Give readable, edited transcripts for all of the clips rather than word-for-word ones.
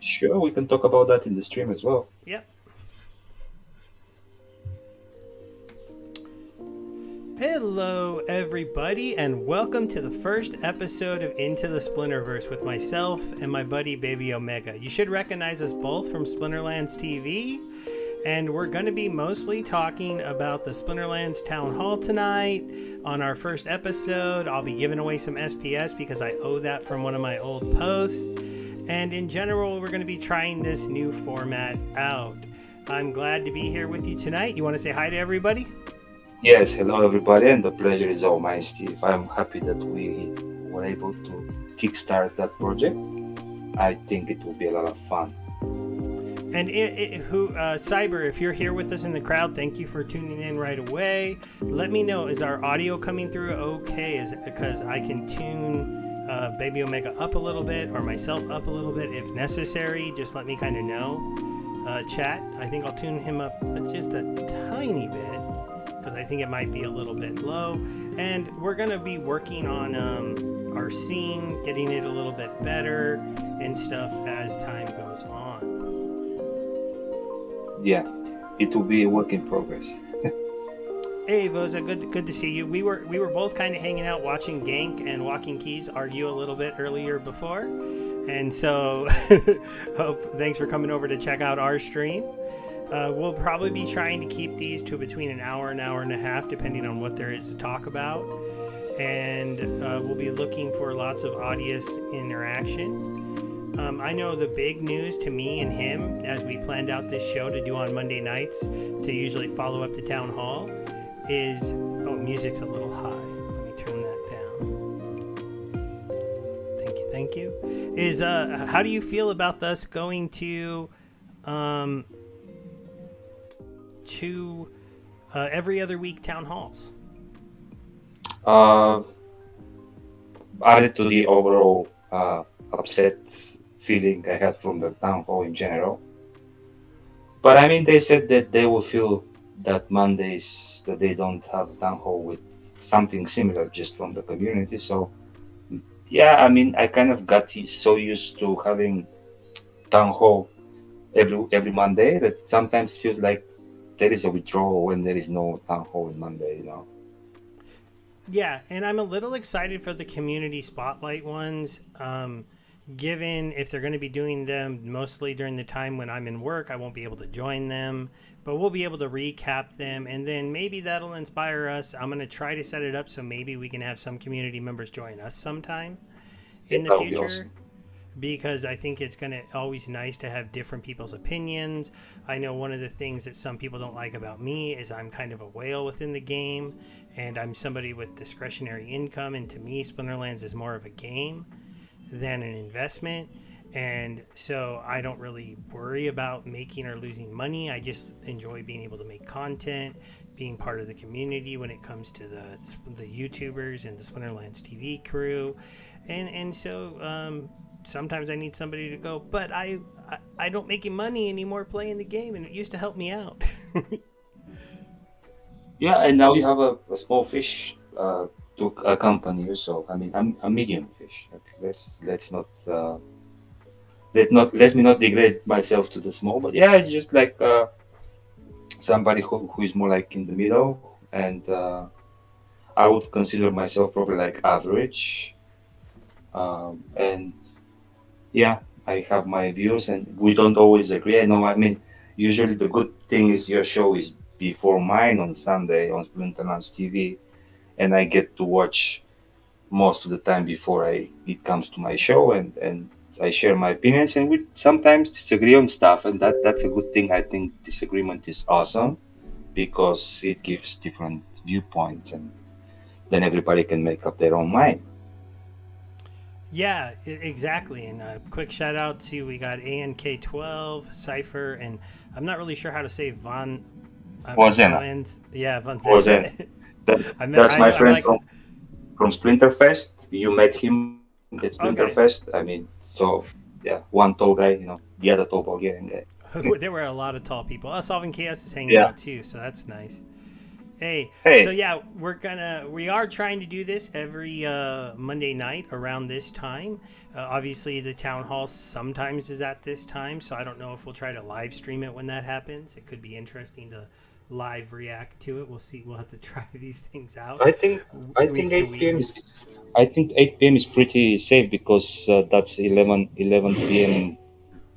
Sure, we can talk about that in the stream as well. Yep. Hello, everybody, and welcome to the first episode of Into the Splinterverse with myself and my buddy Baby Omega. You should recognize us both from Splinterlands TV, and we're going to be mostly talking about the Splinterlands Town Hall tonight. On our first episode, I'll be giving away some SPS because I owe that from one of my old posts. And in general, we're going to be trying this new format out. I'm glad to be here with you tonight. You want to say hi to everybody? Yes, hello everybody, and the pleasure is all mine, Steve. I'm happy that we were able to kickstart that project. I think it will be a lot of fun. And Cyber, if you're here with us in the crowd, thank you for tuning in right away. Let me know, is our audio coming through okay? Is it because I can tune Baby Omega up a little bit or myself up a little bit if necessary? Just let me kind of know. Chat, I think I'll tune him up just a tiny bit because I think it might be a little bit low. And we're going to be working on our scene, getting it a little bit better and stuff as time goes on. Yeah, it will be a work in progress. Hey Voza, good to see you. We were both kind of hanging out watching Gank and Walking Keys argue a little bit earlier before. And so thanks for coming over to check out our stream. We'll probably be trying to keep these to between an hour and a half, depending on what there is to talk about. And we'll be looking for lots of audience interaction. I know the big news to me and him, as we planned out this show to do on Monday nights to usually follow up the town hall, is music's a little high. Let me turn that down. Thank you. Is how do you feel about us going to every other week town halls? Added to the overall upset feeling I had from the town hall in general. But I mean, they said that they will feel that Mondays that they don't have town hall with something similar just from the community. So yeah, I mean, I kind of got so used to having town hall every Monday that sometimes feels like there is a withdrawal when there is no town hall on Monday. Yeah, and I'm a little excited for the community spotlight ones. Given if they're going to be doing them mostly during the time when I'm in work, I won't be able to join them, but we'll be able to recap them, and then maybe that'll inspire us. I'm going to try to set it up so maybe we can have some community members join us sometime Yeah, in the that would be future. awesome. Because I think it's going to always nice to have different people's opinions. I know one of the things that some people don't like about me is I'm kind of a whale within the game, and I'm somebody with discretionary income, and to me, Splinterlands is more of a game than an investment. And so I don't really worry about making or losing money. I just enjoy being able to make content, being part of the community when it comes to the YouTubers and the Splinterlands TV crew. And so sometimes I need somebody to go, but I don't make money anymore playing the game, and it used to help me out. Yeah, and now you have a small fish to accompany you. So I mean, I'm a medium fish. Okay, let's not let me not degrade myself to the small. But yeah, it's just like somebody who is more like in the middle, and I would consider myself probably like average. And yeah, I have my views, and we don't always agree. I know. I mean, usually the good thing is your show is before mine on Sunday on Splinterlands TV, and I get to watch most of the time before it comes to my show, and I share my opinions, and we sometimes disagree on stuff, and that's a good thing. I think disagreement is awesome because it gives different viewpoints, and then everybody can make up their own mind. Yeah, exactly. And a quick shout out to we got ANK12, Cypher, and I'm not really sure how to say Wozena, Von Wozen. Zen. That's my I'm friend like, from Splinterfest. You met him at okay. Splinterfest. I mean, so yeah, one tall guy, the other tall Bulgarian guy. There were a lot of tall people. Solving Chaos is hanging Yeah, out too, so that's nice. Hey, so Hey, yeah, we are trying to do this every Monday night around this time. Obviously, the town hall sometimes is at this time, so I don't know if we'll try to live stream it when that happens. It could be interesting to live react to it. We'll see. We'll have to try these things out I think I think week to 8 p.m. week. I think 8 p.m. is pretty safe because that's 11 p.m.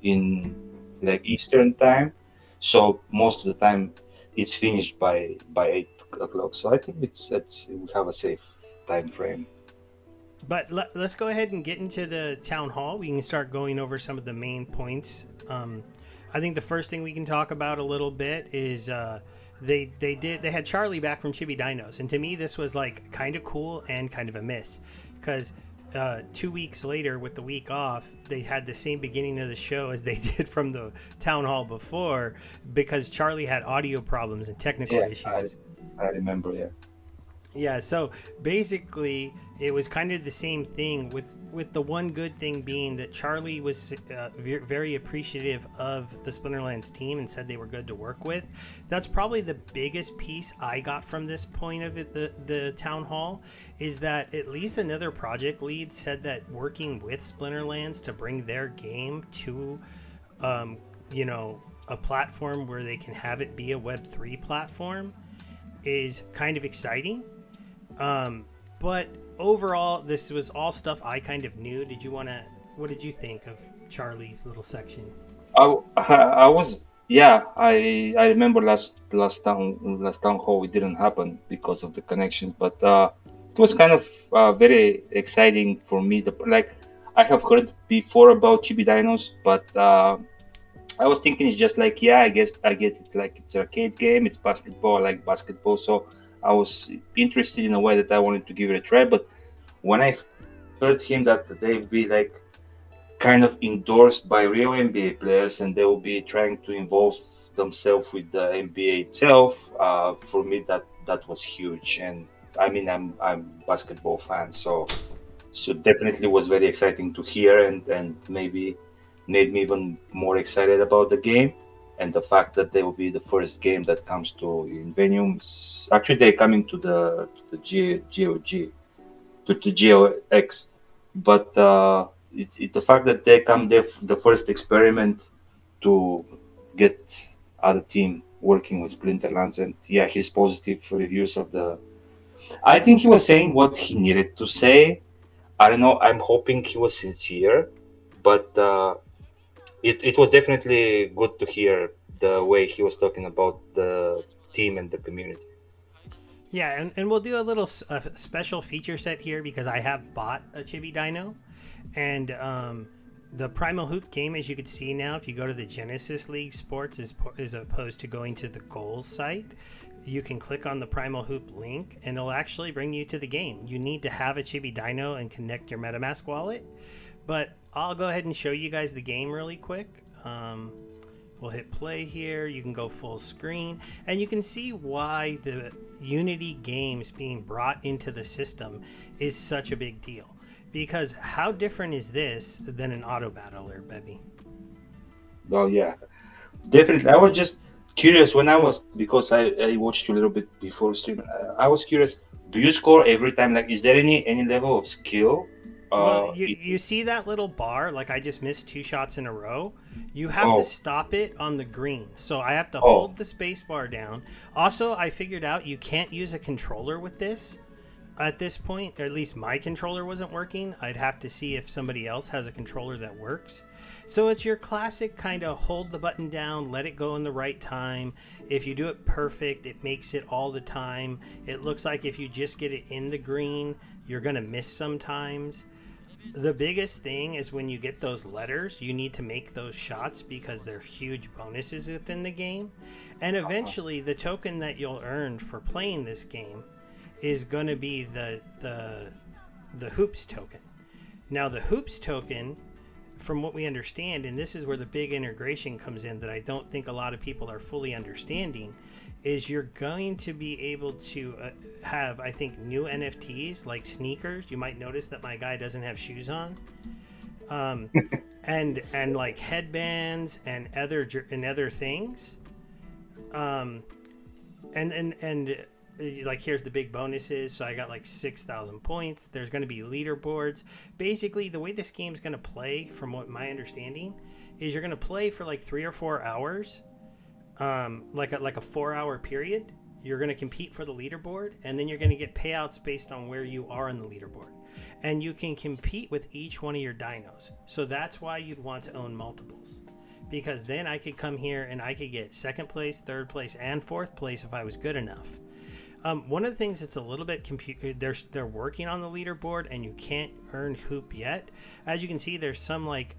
in like Eastern time. So most of the time it's finished by 8 o'clock. So I think it's we have a safe time frame. But let's go ahead and get into the town hall. We can start going over some of the main points. I think the first thing we can talk about a little bit is they had Charlie back from Chibi Dinos, and to me this was like kind of cool and kind of a miss because 2 weeks later with the week off they had the same beginning of the show as they did from the town hall before because Charlie had audio problems and technical Yeah, I issues. I remember. Yeah. Yeah, so basically, it was kind of the same thing with the one good thing being that Charlie was very appreciative of the Splinterlands team and said they were good to work with. That's probably the biggest piece I got from this point of it, the town hall, is that at least another project lead said that working with Splinterlands to bring their game to, um, you know, a platform where they can have it be a Web3 platform is kind of exciting. um, but overall, this was all stuff I kind of knew. Did you want to? What did you think of Charlie's little section? I was, yeah, I remember last town hall it didn't happen because of the connection, but it was kind of very exciting for me. Like I have heard before about Chibi Dinos, but I was thinking it's just like, yeah, I guess I get it, like it's an arcade game, it's basketball, I like basketball, so I was interested in a way that I wanted to give it a try. But when I heard him that they will be like kind of endorsed by real NBA players, and they will be trying to involve themselves with the NBA itself. For me, that was huge, and I mean, I'm basketball fan, so definitely was very exciting to hear, and maybe made me even more excited about the game. And the fact that they will be the first game that comes to Invenium. Actually, they're coming to the GOG to GOX, but the fact that they come there, the first experiment to get other team working with Splinterlands, and yeah, his positive reviews of the. I think he was saying what he needed to say. I don't know. I'm hoping he was sincere, but it was definitely good to hear the way he was talking about the team and the community. Yeah, and we'll do a little special feature set here because I have bought a Chibi Dino, and the Primal Hoop game, as you can see now, if you go to the Genesis League Sports, as opposed to going to the goals site, you can click on the Primal Hoop link and it'll actually bring you to the game. You need to have a Chibi Dino and connect your MetaMask wallet. But I'll go ahead and show you guys the game really quick. We'll hit play here. You can go full screen, and you can see why the Unity games being brought into the system is such a big deal. Because how different is this than an auto battler, Bebby? Well, yeah, definitely. I was just curious when I was, because I watched you a little bit before stream. I was curious. Do you score every time? Like, is there any level of skill? Well, Uh, you it, you see that little bar? Like I just missed 2 shots in a row. You have to oh, stop it on the green. So I have to oh, hold the space bar down. Also, I figured out you can't use a controller with this at this point. Or at least my controller wasn't working. I'd have to see if somebody else has a controller that works. So it's your classic kind of hold the button down, let it go in the right time. If you do it perfect, it makes it all the time. It looks like if you just get it in the green, you're going to miss sometimes. The biggest thing is when you get those letters, you need to make those shots because they're huge bonuses within the game. And uh-huh. eventually, the token that you'll earn for playing this game is going to be the hoops token. Now, the hoops token, from what we understand, and this is where the big integration comes in that I don't think a lot of people are fully understanding, is you're going to be able to have, I think, new NFTs like sneakers. You might notice that my guy doesn't have shoes on, um, and like headbands and other things, um, and like here's the big bonuses. So I got like 6,000 points. There's going to be leaderboards. Basically, the way this game's going to play, from what my understanding, is you're going to play for like 3 or 4 hours, like a 4 hour period. You're going to compete for the leaderboard, and then you're going to get payouts based on where you are in the leaderboard. And you can compete with each one of your dinos. So that's why you'd want to own multiples. Because then I could come here and I could get second place, third place, and fourth place if I was good enough. One of the things that's a little bit they're working on the leaderboard, and you can't earn hoop yet. As you can see, there's some like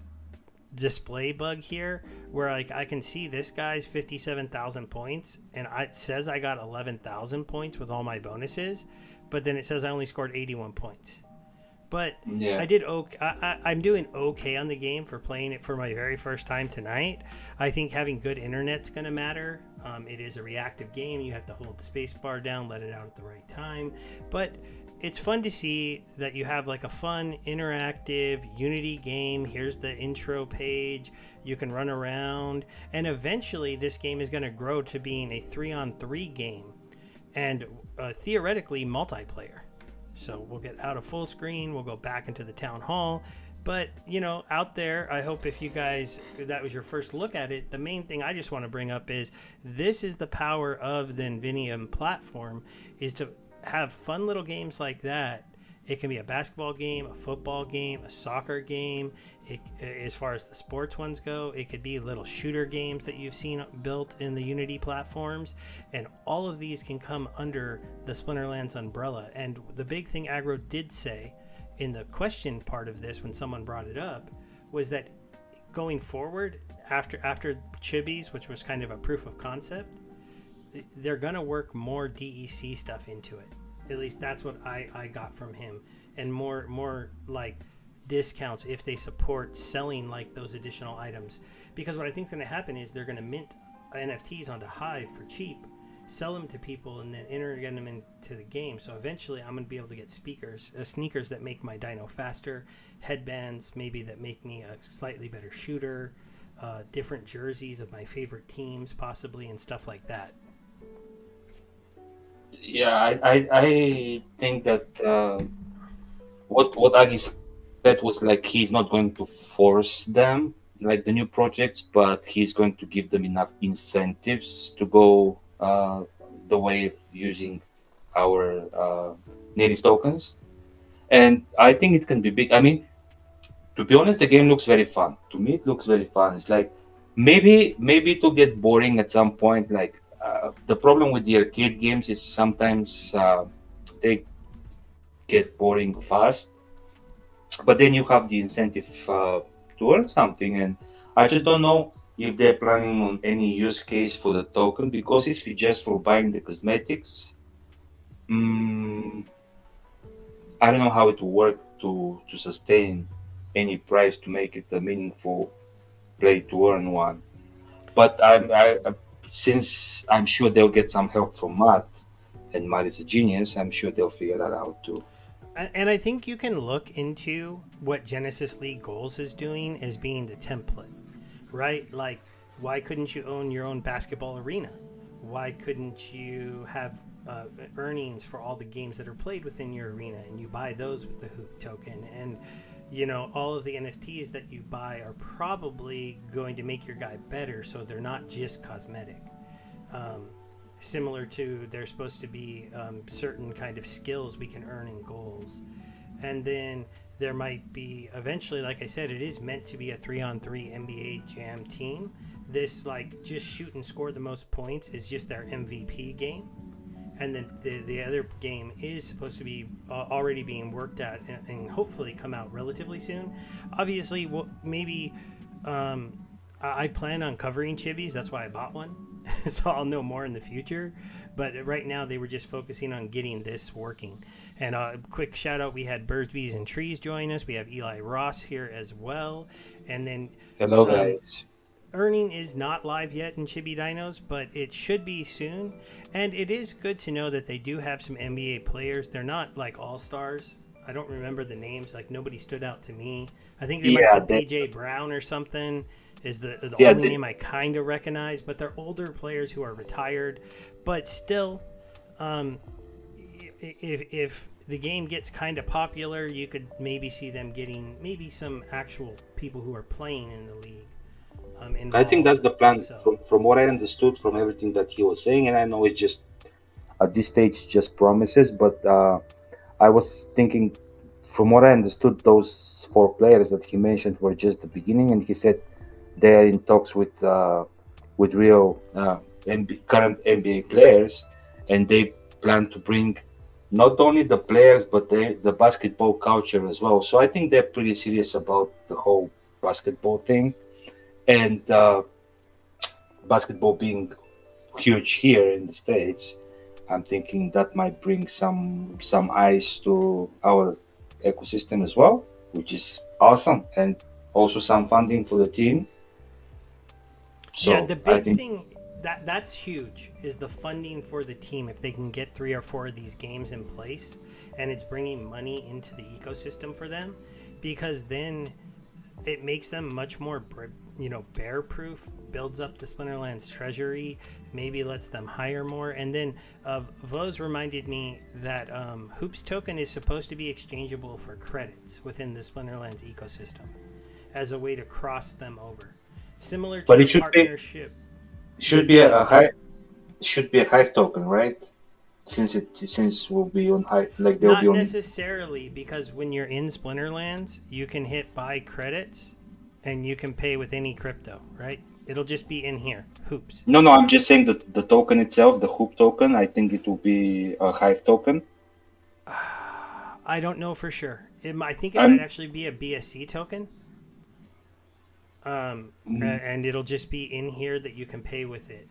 display bug here where like I can see this guy's 57,000 points, and it says I got 11,000 points with all my bonuses, but then it says I only scored 81 points. But Yeah. I did okay. I'm doing okay on the game for playing it for my very first time tonight. I think having good internet's going to matter. It is a reactive game. You have to hold the space bar down, let it out at the right time. But it's fun to see that you have like a fun, interactive Unity game. Here's the intro page. You can run around. And eventually this game is going to grow to being a 3-on-3 game. And theoretically multiplayer. So we'll get out of full screen. We'll go back into the town hall. But, out there, I hope if you guys, that was your first look at it, the main thing I just want to bring up is this is the power of the NVIDIA platform, is to have fun little games like that. It can be a basketball game, a football game, a soccer game. As far as the sports ones go, it could be little shooter games that you've seen built in the Unity platforms. And all of these can come under the Splinterlands umbrella. And the big thing Agro did say in the question part of this, when someone brought it up, was that going forward, after Chibi's, which was kind of a proof of concept, they're going to work more DEC stuff into it. At least that's what I got from him. And more like discounts if they support selling like those additional items. Because what I think is going to happen is they're going to mint NFTs onto Hive for cheap, sell them to people, and then get them into the game. So eventually I'm going to be able to get sneakers that make my dino faster, headbands maybe that make me a slightly better shooter, different jerseys of my favorite teams possibly, and stuff like that. Yeah, I think that what Agi said was like he's not going to force them like the new projects, but he's going to give them enough incentives to go the way of using our native tokens. And I think it can be big. I mean, to be honest, the game looks very fun. To me, it looks very fun. It's like maybe it will get boring at some point. Like the problem with the arcade games is sometimes they get boring fast, but then you have the incentive to earn something. And I just don't know if they're planning on any use case for the token, because if it's just for buying the cosmetics, mm, I don't know how it will work to sustain any price to make it a meaningful play to earn one. But since I'm sure they'll get some help from Matt, and Matt is a genius, I'm sure they'll figure that out too. And I think you can look into what Genesis League Goals is doing as being the template, right? Like, why couldn't you own your own basketball arena? Why couldn't you have earnings for all the games that are played within your arena, and you buy those with the Hoop token? And all of the NFTs that you buy are probably going to make your guy better, so they're not just cosmetic. Similar to, there's supposed to be certain kind of skills we can earn in goals. And then there might be, eventually, like I said, it is meant to be a 3-on-3 NBA Jam team. This, like, just shoot and score the most points is just their MVP game. And then the other game is supposed to be already being worked at and hopefully come out relatively soon. Obviously, maybe I plan on covering Chibis. That's why I bought one. So I'll know more in the future. But right now, they were just focusing on getting this working. And quick shout out, we had Birds, Bees, and Trees join us. We have Eli Ross here as well. And then Hello, guys. earning is not live yet in Chibi Dinos, but it should be soon. And it is good to know that they do have some NBA players. They're not like all-stars. I don't remember the names. Like, nobody stood out to me. I think they might have said PJ Brown or something is the only name I kind of recognize. But they're older players who are retired. But still, Um, if the game gets kind of popular, you could maybe see them getting maybe some actual people who are playing in the league I think that's involved. the plan So from what I understood from everything that he was saying, and I know it's just at this stage just promises, but I was thinking, from what I understood, those four players that he mentioned were just the beginning, and he said they're in talks with real current NBA players, and they plan to bring not only the players but the basketball culture as well. So I think they're pretty serious about the whole basketball thing, and basketball being huge here in the states. I'm thinking that might bring some eyes to our ecosystem as well, which is awesome, and also some funding for the team. yeah, So the I big think thing that's huge is the funding for the team. If they can get 3 or 4 of these games in place, and it's bringing money into the ecosystem for them, because then it makes them much more bear proof, builds up the Splinterlands treasury, maybe lets them hire more. And then Voz reminded me that Hoops token is supposed to be exchangeable for credits within the Splinterlands ecosystem as a way to cross them over, similar to but the it partnership should with be a high should be a Hive token, right? Since will be on Hive, like they'll be not on. necessarily, because when you're in Splinterlands you can hit buy credits and you can pay with any crypto, right? It'll just be in here, Hoops. No, no, I'm just saying that the token itself, the Hoop token, I think it will be a Hive token. I don't know for sure. I think it might I'm actually be a BSC token, mm, and it'll just be in here that you can pay with it.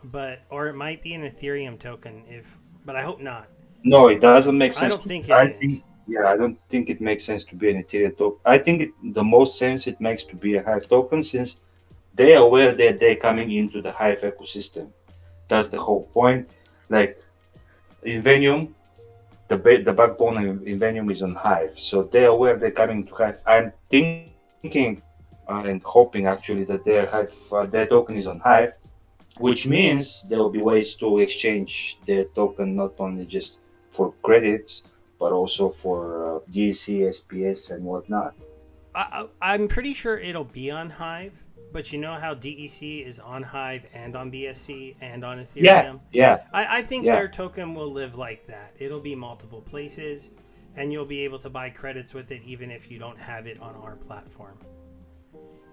But or it might be an Ethereum token, if but I hope not. no, it doesn't make I sense. don't think it I is. think yeah, I don't think it makes sense to be an Ethereum token. I think the most sense it makes to be a Hive token since they are aware that they're coming into the Hive ecosystem. That's the whole point. Like in Venium, the backbone in Venium is on Hive, so they're aware they're coming to Hive. I'm thinking and hoping actually that their token is on Hive, which means there will be ways to exchange their token not only just for credits but also for GC, SPS, and whatnot. I'm pretty sure it'll be on Hive, but you know how DEC is on Hive and on BSC and on Yeah, Ethereum? yeah, I think yeah. their token will live like that. It'll be multiple places, and you'll be able to buy credits with it even if you don't have it on our platform.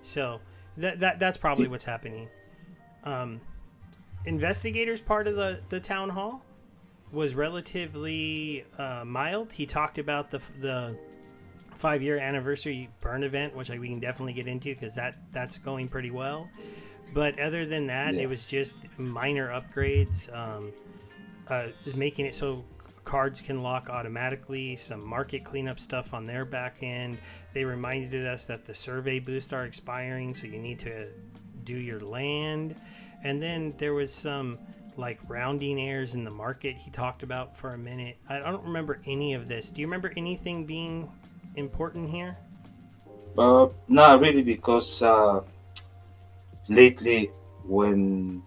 So that's probably what's happening. Um, Investigator's part of the town hall was relatively mild. He talked about the 5-year anniversary burn event, which we can definitely get into because that's going pretty well. But other than that, it Yeah. was just minor upgrades, making it so cards can lock automatically, some market cleanup stuff on their back end. They reminded us that the survey boosts are expiring, so you need to do your land. And then there was some like rounding errors in the market he talked about for a minute. I don't remember any of this. Do you remember anything being important here? Not really, because lately when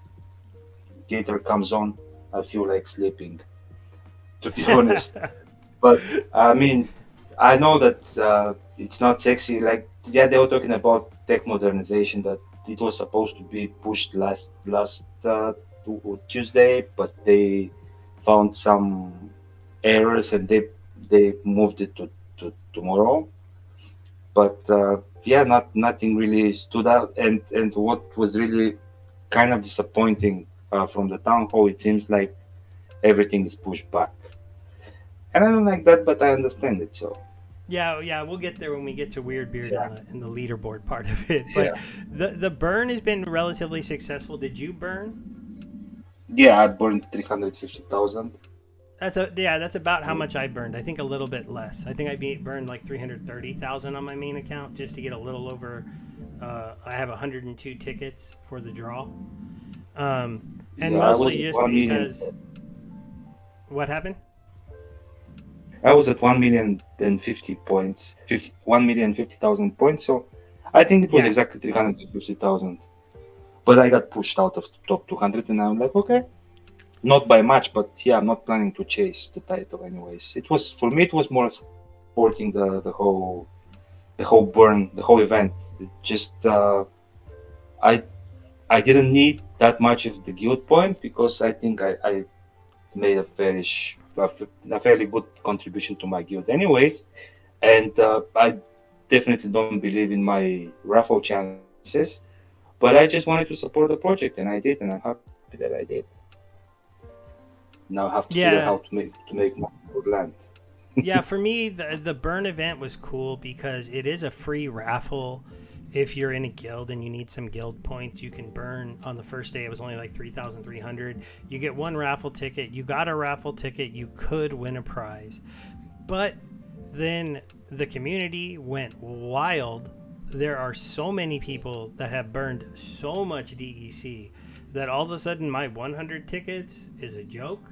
Gator comes on, I feel like sleeping, to be honest. But I mean, I know that it's not sexy. Like, yeah, they were talking about tech modernization that it was supposed to be pushed last Tuesday, but they found some errors and they moved it to tomorrow. But yeah, nothing really stood out. And what was really kind of disappointing from the town hall, it seems like everything is pushed back, and I don't like that, but I understand it. So Yeah, we'll get there when we get to Weird Beard yeah, in the leaderboard part of it. But yeah, the burn has been relatively successful. Did you burn? yeah. I burned 350,000. That's about how much I burned. I think a little bit less. I think burned like 330,000 on my main account just to get a little over. I have 102 tickets for the draw, and Yeah, I mostly was at just 1 million. because what happened. I was at 1,050,000 points, 1,050,000 points. So I think it was Yeah, exactly 350,000. But I got pushed out of the top 200, and I'm like, okay. Not by much, but yeah, I'm not planning to chase the title anyways. It was for me. It was more supporting the whole burn, the whole event. It just I I didn't need that much of the guild point because I think I made a fairly good contribution to my guild anyways, and I definitely don't believe in my raffle chances. But I just wanted to support the project, and I did, and I'm happy that I did. Now I have to figure out Yeah, to make my good land. yeah. For me, the burn event was cool because it is a free raffle. If you're in a guild and you need some guild points, you can burn on the first day. It was only like 3,300. You get one raffle ticket. You got a raffle ticket. You could win a prize. But then the community went wild. There are so many people that have burned so much DEC that all of a sudden my 100 tickets is a joke.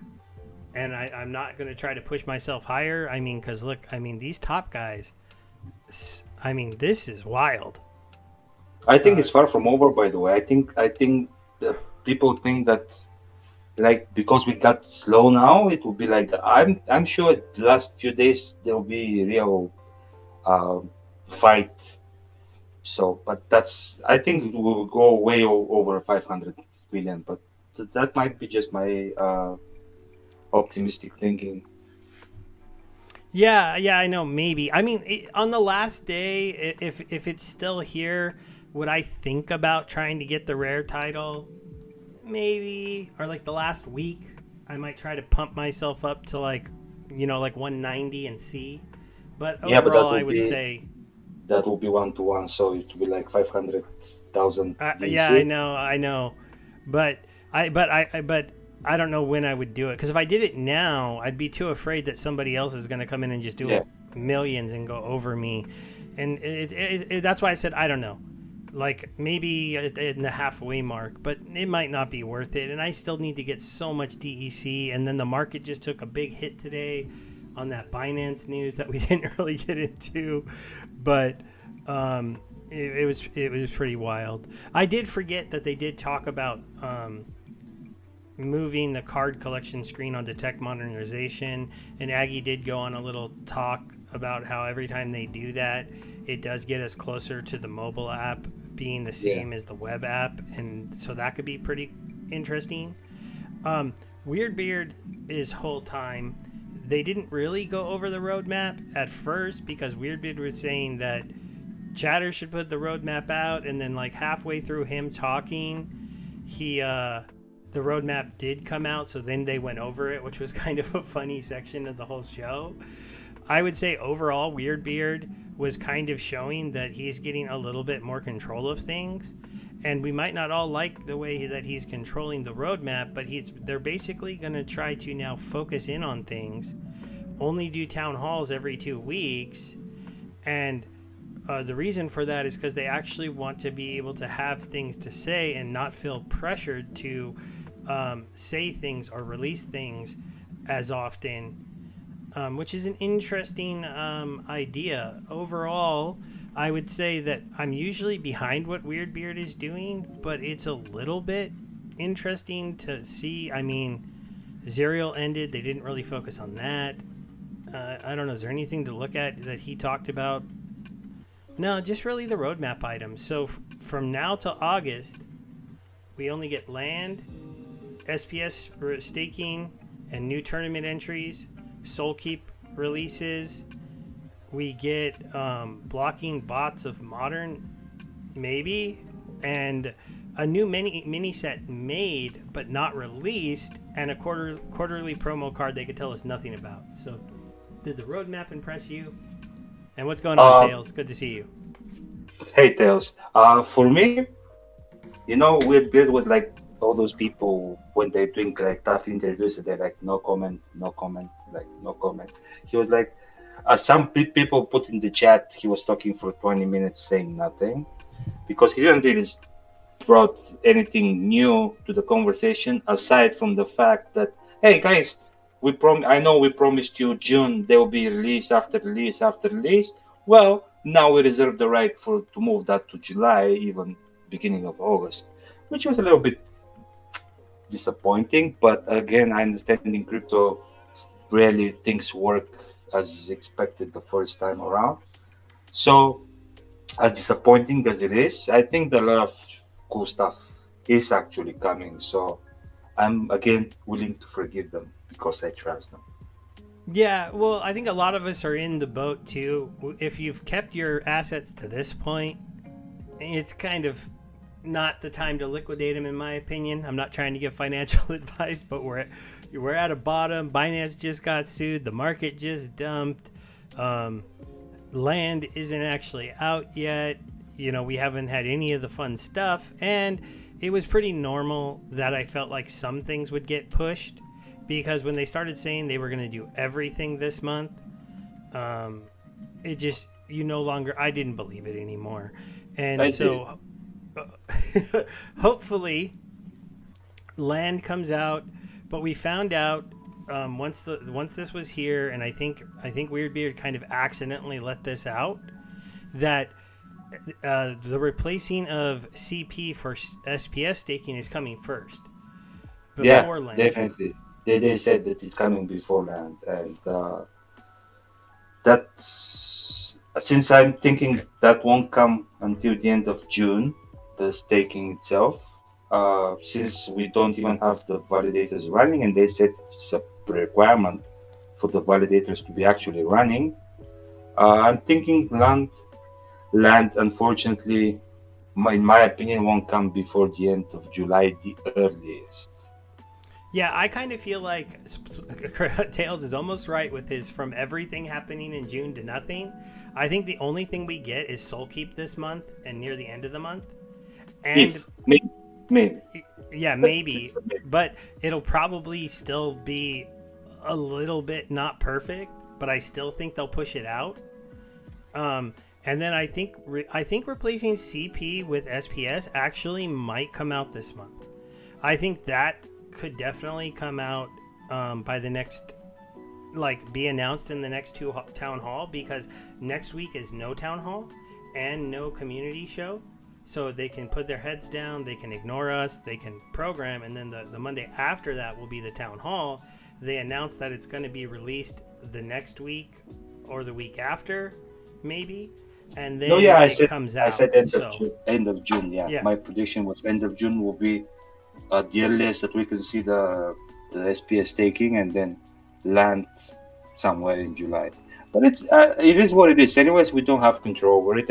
And I'm not going to try to push myself higher. I mean, because look, I mean, these top guys, I mean, this is wild. I think Uh, it's far from over. By the way, I think that people think that like because we got slow now, it will be like I'm sure the last few days there will be real fight. So, but that's I think it will go way over 500 million. But that might be just my optimistic thinking. yeah, yeah, I know. Maybe. I mean, on the last day, if it's still here, would I think about trying to get the rare title? Maybe. Or like the last week, I might try to pump myself up to like, like 190 and see. But Yeah, but overall, I would say, that will be 1 to 1, so it will be like 500,000 yeah, I DC. know, I know, but but I don't know when I would do it because if I did it now, I'd be too afraid that somebody else is going to come in and just Yeah, do millions and go over me, and that's why I said I don't know, like maybe in the halfway mark, but it might not be worth it, and I still need to get so much DEC, and then the market just took a big hit today on that Binance news that we didn't really get into, but um, it was pretty wild. I did forget that they did talk about moving the card collection screen onto tech modernization, and Aggie did go on a little talk about how every time they do that, it does get us closer to the mobile app being the yeah. same as the web app, and so that could be pretty interesting. Um, Weirdbeard is whole time. They didn't really go over the roadmap at first because Weirdbeard was saying that Chatter should put the roadmap out, and then like halfway through him talking, he the roadmap did come out, so then they went over it, which was kind of a funny section of the whole show. I would say overall, Weirdbeard was kind of showing that he's getting a little bit more control of things. And we might not all like the way that he's controlling the roadmap, but they're basically going to try to now focus in on things, only do town halls every 2 weeks, and the reason for that is because they actually want to be able to have things to say and not feel pressured to say things or release things as often, which is an interesting idea. Overall, I would say that I'm usually behind what Weirdbeard is doing, but it's a little bit interesting to see. I mean, Zerial ended, they didn't really focus on that. I don't know, is there anything to look at that he talked about? No, just really the roadmap items. So from now to August, we only get land, SPS staking, and new tournament entries, Soul Keep releases. We get blocking bots of modern, maybe, and a new mini set made but not released, and a quarterly promo card they could tell us nothing about. So, did the roadmap impress you? And what's going on, Uh, Tails? Good to see you. hey, Tails. For me, Weird Beard was like all those people when they're doing like tough interviews, they're like, no comment, no comment, like, no comment. He was like, some people put in the chat, he was talking for 20 minutes saying nothing because he didn't really brought anything new to the conversation aside from the fact that, hey guys, I know we promised you June there will be release after release after release. Well, now we reserve the right for to move that to July, even beginning of August, which was a little bit disappointing. But again, I understand in crypto, rarely things work as expected the first time around. So, as disappointing as it is, I think that a lot of cool stuff is actually coming. So, I'm again willing to forgive them because I trust them. Yeah, well, I think a lot of us are in the boat too. If you've kept your assets to this point, it's kind of not the time to liquidate them, in my opinion. I'm not trying to give financial advice, but we're at a bottom. Binance just got sued. The market just dumped. Um, Land isn't actually out yet. We haven't had any of the fun stuff, and it was pretty normal that I felt like some things would get pushed because when they started saying they were going to do everything this month, um, it just you no longer I didn't believe it anymore, and I did. so hopefully land comes out. But we found out once this was here, and I think Weirdbeard kind of accidentally let this out that the replacing of CP for SPS staking is coming first Yeah, before land. definitely. They said that it's coming beforehand, and that's since I'm thinking that won't come until the end of June, the staking itself. Since we don't even have the validators running, and they said it's a requirement for the validators to be actually running. I'm thinking land unfortunately, in my opinion, won't come before the end of July, the earliest. Yeah, I kind of feel like Tails is almost right with his from everything happening in June to nothing. I think the only thing we get is Soul Keep this month and near the end of the month. And If maybe, yeah, maybe, but it'll probably still be a little bit not perfect, but I still think they'll push it out. And then I think replacing CP with SPS actually might come out this month. I think that could definitely come out by the next like be announced in the next town hall because next week is no town hall and no community show, so they can put their heads down, they can ignore us, they can program, and then the Monday after that will be the town hall. They announced that it's going to be released the next week or the week after maybe, and no, yeah, then it comes I out. said end of So June. End of June, yeah. yeah. My prediction was end of June will be the earliest that we can see the SPS taking, and then land somewhere in July. But it is what it is. Anyways, we don't have control over it,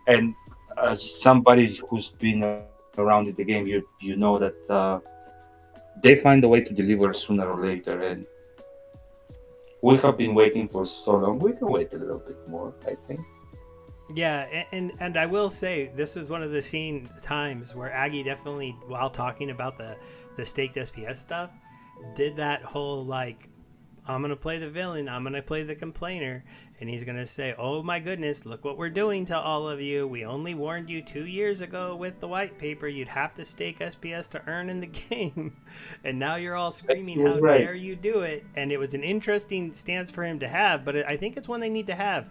and as somebody who's been around in the game, you know that they find a way to deliver sooner or later, and we have been waiting for so long. We can wait a little bit more, I think. Yeah, and I will say this is one of the scene times where Aggie definitely, while talking about the staked SPS stuff, did that whole like, I'm gonna play the villain, I'm gonna play the complainer, and he's gonna say, "Oh my goodness, look what we're doing to all of you. We only warned you 2 years ago with the white paper you'd have to stake SPS to earn in the game, and now you're all screaming, You're how right. dare you do it?" And it was an interesting stance for him to have, but I think it's one they need to have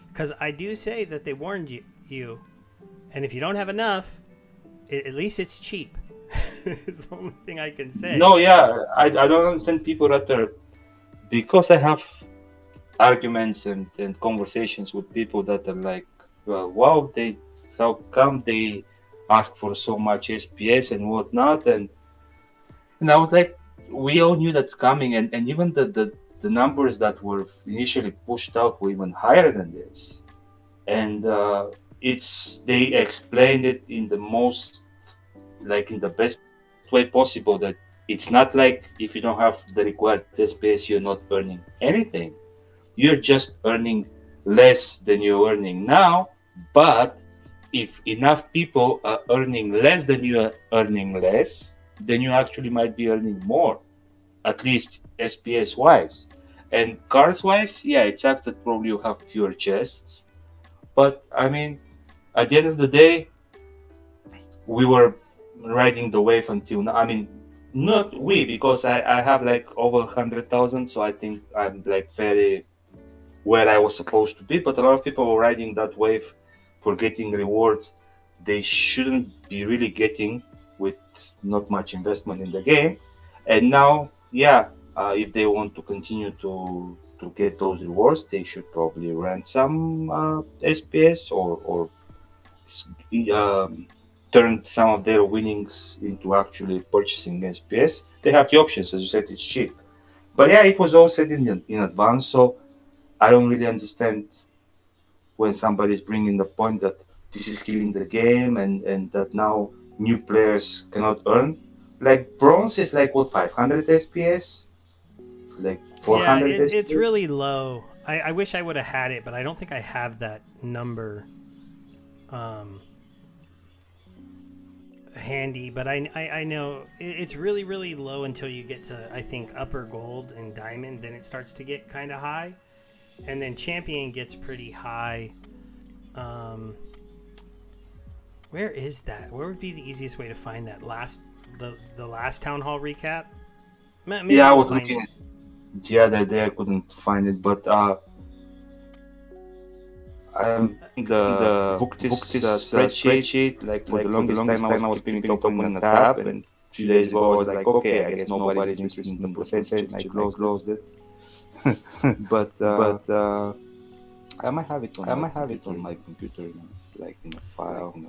because I do say that they warned you, and if you don't have enough, at least it's cheap. It's the only thing I can say. No, yeah, I don't understand people that are because I have arguments and conversations with people that are like, well, wow, they how come they ask for so much SPS and whatnot, and I was like, we all knew that's coming, and even the numbers that were initially pushed out were even higher than this, and it's they explained it in the most like in the best way possible that it's not like if you don't have the required SPS you're not earning anything. You're just earning less than you're earning now, but if enough people are earning less than you are earning less, then you actually might be earning more, at least SPS wise. And cars wise, yeah, it's sucks that probably you have fewer chests, but I mean, at the end of the day, we were riding the wave until now. I mean, not we, because I have like over 100,000, so I think I'm like very where I was supposed to be. But a lot of people were riding that wave for getting rewards they shouldn't be really getting. with not much investment in the game. And now, yeah, if they want to continue to get those rewards, they should probably rent some SPS, or s- turn some of their winnings into actually purchasing SPS. They have the options, as you said, it's cheap. But yeah, it was all said in advance, so I don't really understand when somebody's bringing the point that this is killing the game, and that now new players cannot earn. Like bronze is like what, 500 SPS, like Yeah, 400 it's SPS. really low. I wish I would have had it, but I don't think I have that number um, handy. But I know it's really, really low until you get to, I think, upper gold and diamond. Then it starts to get kind of high. And then champion gets pretty high. Um, where is that? Where would be the easiest way to find that the last town hall recap? Maybe Yeah, I I'll was find looking it. at it the other day. I couldn't find it, but I'm keeping the Vuktis spreadsheet. Like for the longest time, I was keeping it open in a tab, and a few days ago, I was like, okay, I guess nobody's interested in the percentage, and I closed it. But But I might have it I might have it on on. my computer, like in a file.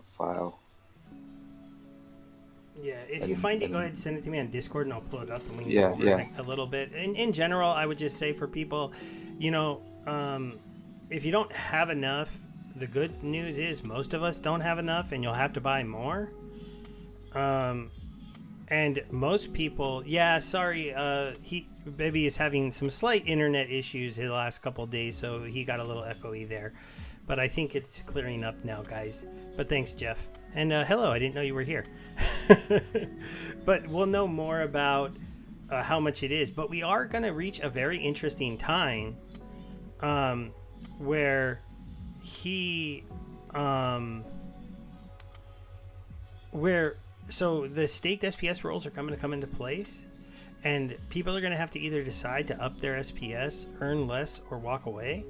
Yeah, if you I find it, go don't. ahead and send it to me on Discord, and I'll pull it up, and we can go Yeah, over yeah. it a little bit. In general, I would just say for people, you know, if you don't have enough, the good news is most of us don't have enough, and you'll have to buy more. Um, and most people, yeah, sorry, he baby is having some slight internet issues the last couple of days, so he got a little echoey there. But I think it's clearing up now, guys. But thanks, Jeff. And hello, I didn't know you were here. But we'll know more about how much it is. But we are going to reach a very interesting time um, where he, um, where, so the staked SPS rules are coming to come into place. And people are going to have to either decide to up their SPS, earn less, or walk away,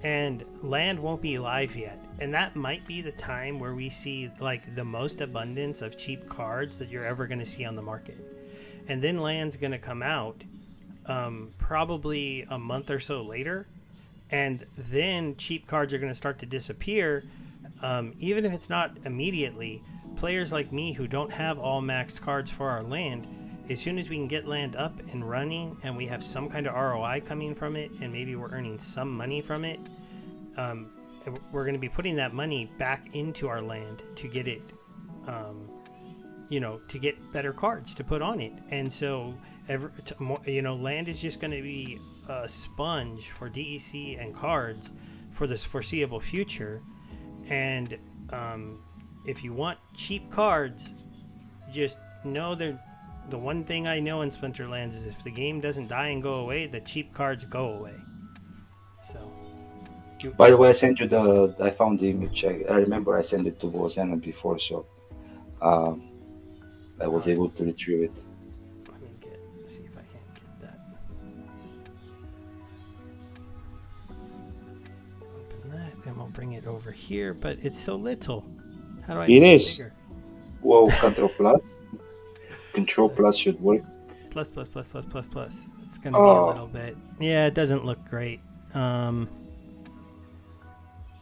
and land won't be live yet, and that might be the time where we see like the most abundance of cheap cards that you're ever going to see on the market. And then land's going to come out probably a month or so later, and then cheap cards are going to start to disappear. Even if it's not immediately, players like me who don't have all maxed cards for our land, as soon as we can get land up and running and we have some kind of ROI coming from it, and maybe we're earning some money from it, um, we're going to be putting that money back into our land to get it, um, to get better cards to put on it. And so, land is just going to be a sponge for DEC and cards for this foreseeable future. And if you want cheap cards, just know they're. The one thing I know in Splinterlands is if the game doesn't die and go away, the cheap cards go away. So, you, By the way, I sent you the. I found the image. I remember I sent it to Bozana before, so um, I all was right. able to retrieve it. Let me see if I can get that. Open that, and we'll bring it over here. But it's so little. How do I It make it is. bigger? Whoa, Control Plus. Control Plus should work. Plus, plus, plus, plus, plus, plus. It's gonna be a Oh, little bit. Yeah, it doesn't look great. Um,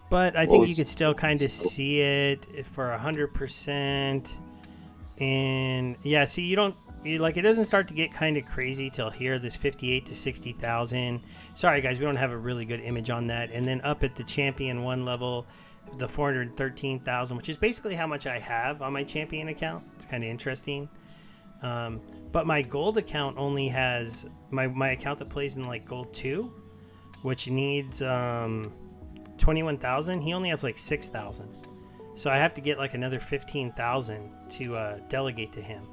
but I whoa, think you it's could still kind of see it for 100%. And yeah, see, like it doesn't start to get kind of crazy till here, this 58 to 60,000. Sorry guys, we don't have a really good image on that. And then up at the champion 1 level, the 413,000, which is basically how much I have on my champion account. It's kind of interesting. Um, but my gold account only has my account that plays in like gold 2, which needs 21,000. He only has like 6,000. So I have to get like another 15,000 to delegate to him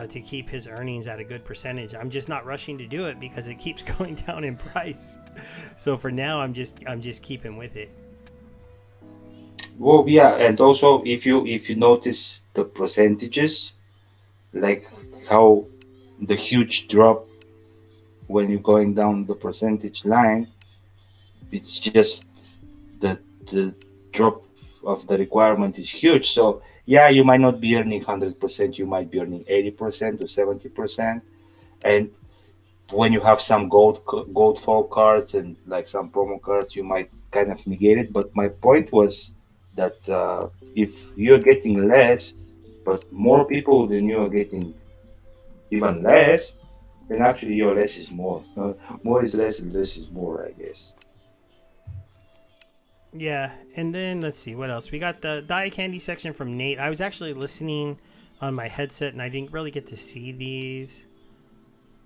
to keep his earnings at a good percentage. I'm just not rushing to do it because it keeps going down in price. So for now, I'm just keeping with it. well, yeah, and also if you notice the percentages, like how the huge drop when you're going down the percentage line, it's just the drop of the requirement is huge. So yeah, you might not be earning 100%, you might be earning 80% to 70%. And when you have some gold fall cards and like some promo cards, you might kind of negate it. But my point was that if you're getting less, but more people than you are getting even less, then actually your less is more. More is less and less is more, I guess. Yeah, and then let's see what else. We got the die candy section from Nate. I was actually listening on my headset and I didn't really get to see these.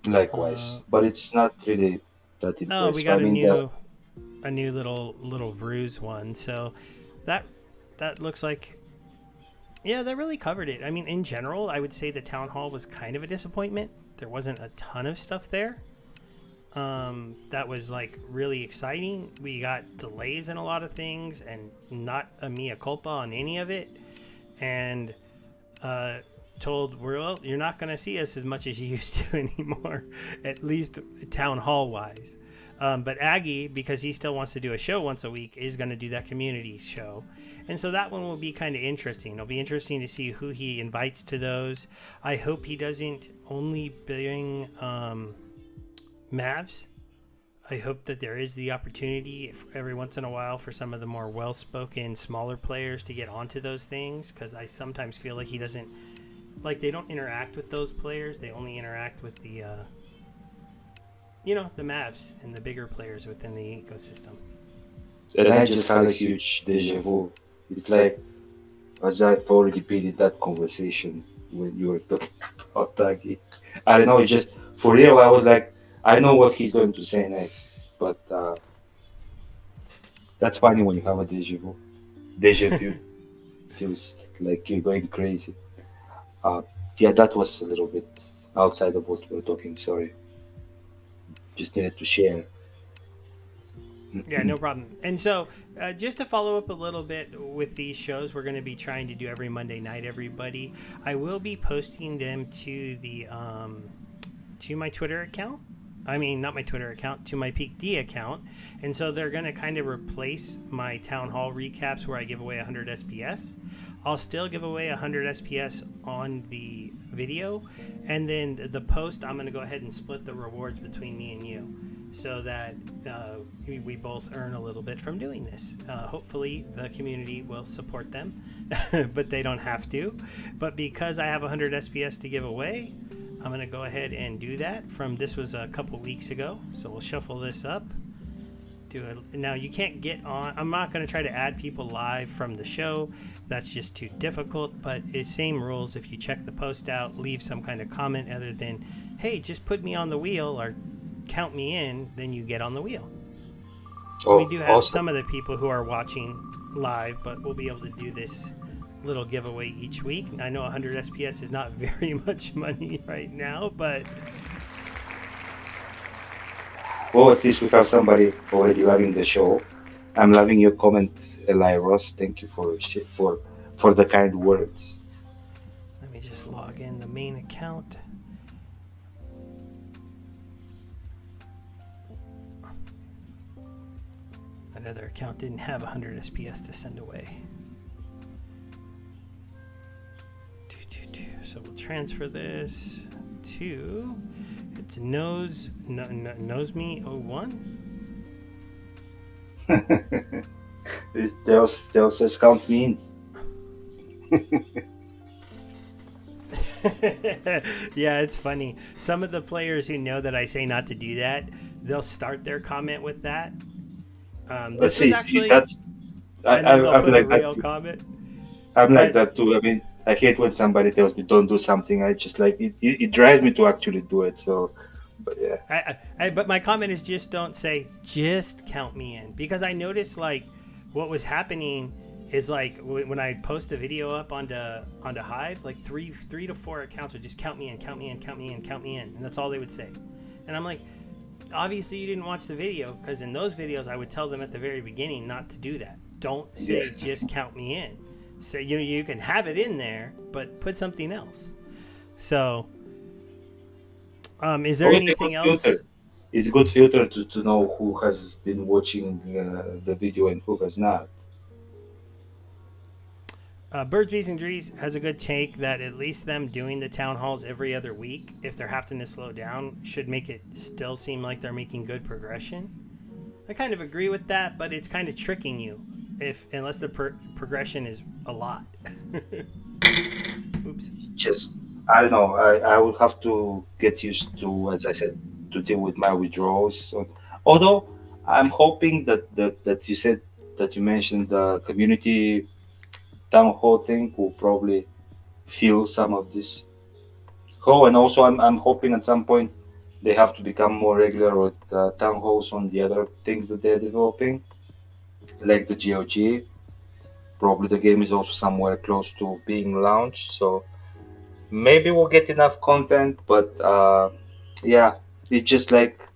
Likewise, Uh, but it's not really that oh, we impressive. I got mean, the a new little ruse one. So that that looks like, yeah, that really covered it. I mean, in general, I would say the town hall was kind of a disappointment. There wasn't a ton of stuff there. That was like really exciting. We got delays in a lot of things, and not a mea culpa on any of it. And uh, told, well, you're not going to see us as much as you used to anymore, at least town hall wise. But Aggie, because he still wants to do a show once a week, is going to do that community show. And so that one will be kind of interesting. It'll be interesting to see who he invites to those. I hope he doesn't only bring Mavs. I hope that there is the opportunity every once in a while for some of the more well spoken, smaller players to get onto those things, because I sometimes feel like he doesn't, like, they don't interact with those players. They only interact with the Mavs and the bigger players within the ecosystem. and I just had a huge deja vu. It's like as I've already been in that conversation when you were talking about Taki. I don't know, it just for real. I was like, I know what he's going to say next, but that's funny when you have a deja vu. Deja vu feels like you're going crazy. Uh, yeah, that was a little bit outside of what we were talking. Sorry, just needed to share. Yeah, no problem. And so, just to follow up a little bit with these shows, we're going to be trying to do every Monday night. Everybody, I will be posting them to the to my Twitter account. I mean, not my Twitter account, to my Peak D account. And so they're going to kind of replace my town hall recaps where I give away 100 SPS. I'll still give away 100 SPS on the video. And then the post, I'm going to go ahead and split the rewards between me and you so that we both earn a little bit from doing this. Hopefully, the community will support them, but they don't have to. But because I have 100 SPS to give away, I'm going to go ahead and do that. This was a couple weeks ago, so we'll shuffle this up. Do it now. You can't get on. I'm not going to try to add people live from the show. That's just too difficult. But it's same rules. If you check the post out, leave some kind of comment other than, "Hey, just put me on the wheel" or "count me in," then you get on the wheel. We Oh, do have awesome! some of the people who are watching live, but we'll be able to do this little giveaway each week. I know 100 SPS is not very much money right now, but Well, at least we have somebody already loving the show. I'm loving your comment, Eli Ross. Thank you for the kind words. let me just log in the main account. That other account didn't have 100 SPS to send away. So we'll transfer this to, it's knows me 01. They'll says count me in. Yeah, it's funny. Some of the players who know that I say not to do that, they'll start their comment with that. Let's This was see. actually, That's and then they'll I'm put a like that. real comment. I'm like But that too. I mean, I hate when somebody tells me don't do something. I just like it drives me to actually do it. So, but yeah, but my comment is just don't say just count me in, because I noticed like what was happening is like when I post the video up onto Hive, like three to four accounts would just count me in, count me in, count me in, count me in, and that's all they would say. And I'm like, obviously you didn't watch the video, because in those videos I would tell them at the very beginning not to do that. Don't say yeah. just count me in. Say you can have it in there, but put something else. So, is there Oh, it's a good anything else? filter. It's a good filter to know who has been watching the video and who has not. Birds, Bees, and Trees has a good take that at least them doing the town halls every other week, if they're having to slow down, should make it still seem like they're making good progression. I kind of agree with that, but it's kind of tricking you if unless the progression is a lot. Oops. Just I don't know. I would have to get used to, as I said, to deal with my withdrawals. So, although I'm hoping that you said that you mentioned the community town hall thing will probably feel some of this. Oh, and also I'm hoping at some point they have to become more regular with town halls on the other things that they're developing, like the GOG. Probably the game is also somewhere close to being launched, so maybe we'll get enough content. But yeah, it's just like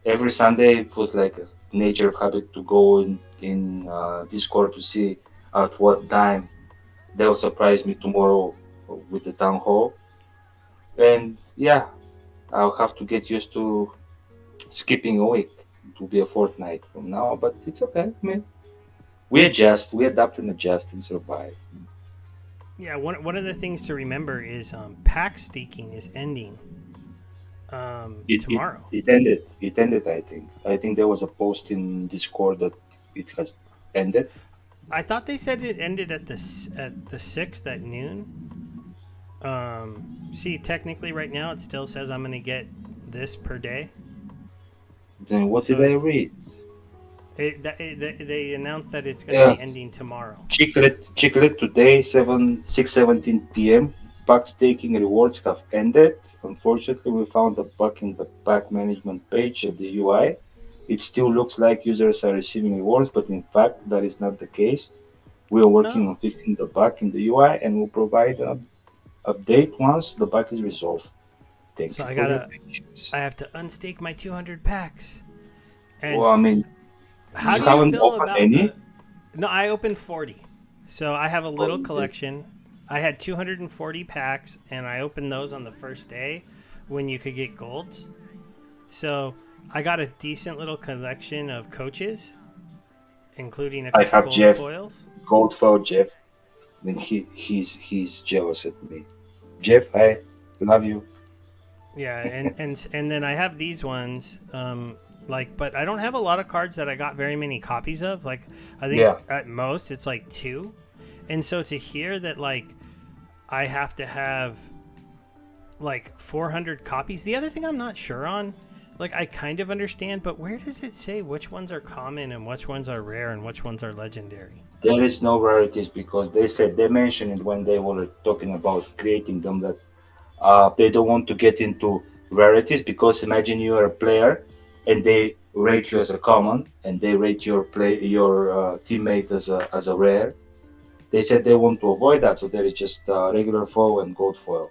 every Sunday it was like a nature of habit to go in Discord to see at what time they'll surprise me tomorrow with the town hall. And yeah, I'll have to get used to skipping a week. It will be a fortnight from now, but it's okay. I mean, we adjust, we adapt and adjust and survive. Yeah, one of the things to remember is pack staking is ending It, it, tomorrow. it ended. It ended, I think. I think there was a post in Discord that it has ended. I thought they said it ended at the 6th at noon. See, technically, right now it still says I'm gonna get this per day. Then what So did I read? they announced that it's gonna Yeah, be ending tomorrow. Chiclet today, 6:17 p.m. Pack staking rewards have ended. Unfortunately, we found a bug in the pack management page of the UI. It still looks like users are receiving rewards, but in fact, that is not the case. We are working Oh, on fixing the bug in the UI and will provide an update once the bug is resolved. Thank so you for your I patience. have to unstake my 200 packs. And Well, I mean, how you do you haven't feel opened about any? the? No, I opened 40, so I have a Oh, little you did. collection. I had 240 packs, and I opened those on the first day when you could get golds. So I got a decent little collection of coaches, including a I couple have gold Jeff, foils. Goldfell Jeff. I mean, he's jealous at me. Jeff, I love you. Yeah, and then I have these ones. But I don't have a lot of cards that I got very many copies of. Like, I think Yeah, at most it's like two. And so to hear that, like, I have to have like 400 copies. The other thing I'm not sure on, like, I kind of understand, but where does it say which ones are common and which ones are rare and which ones are legendary? there is no rarities because they mentioned it when they were talking about creating them that they don't want to get into rarities because imagine you are a player and they rate you as a common and they rate your teammate as a rare. They said they want to avoid that, so there is just regular foil and gold foil.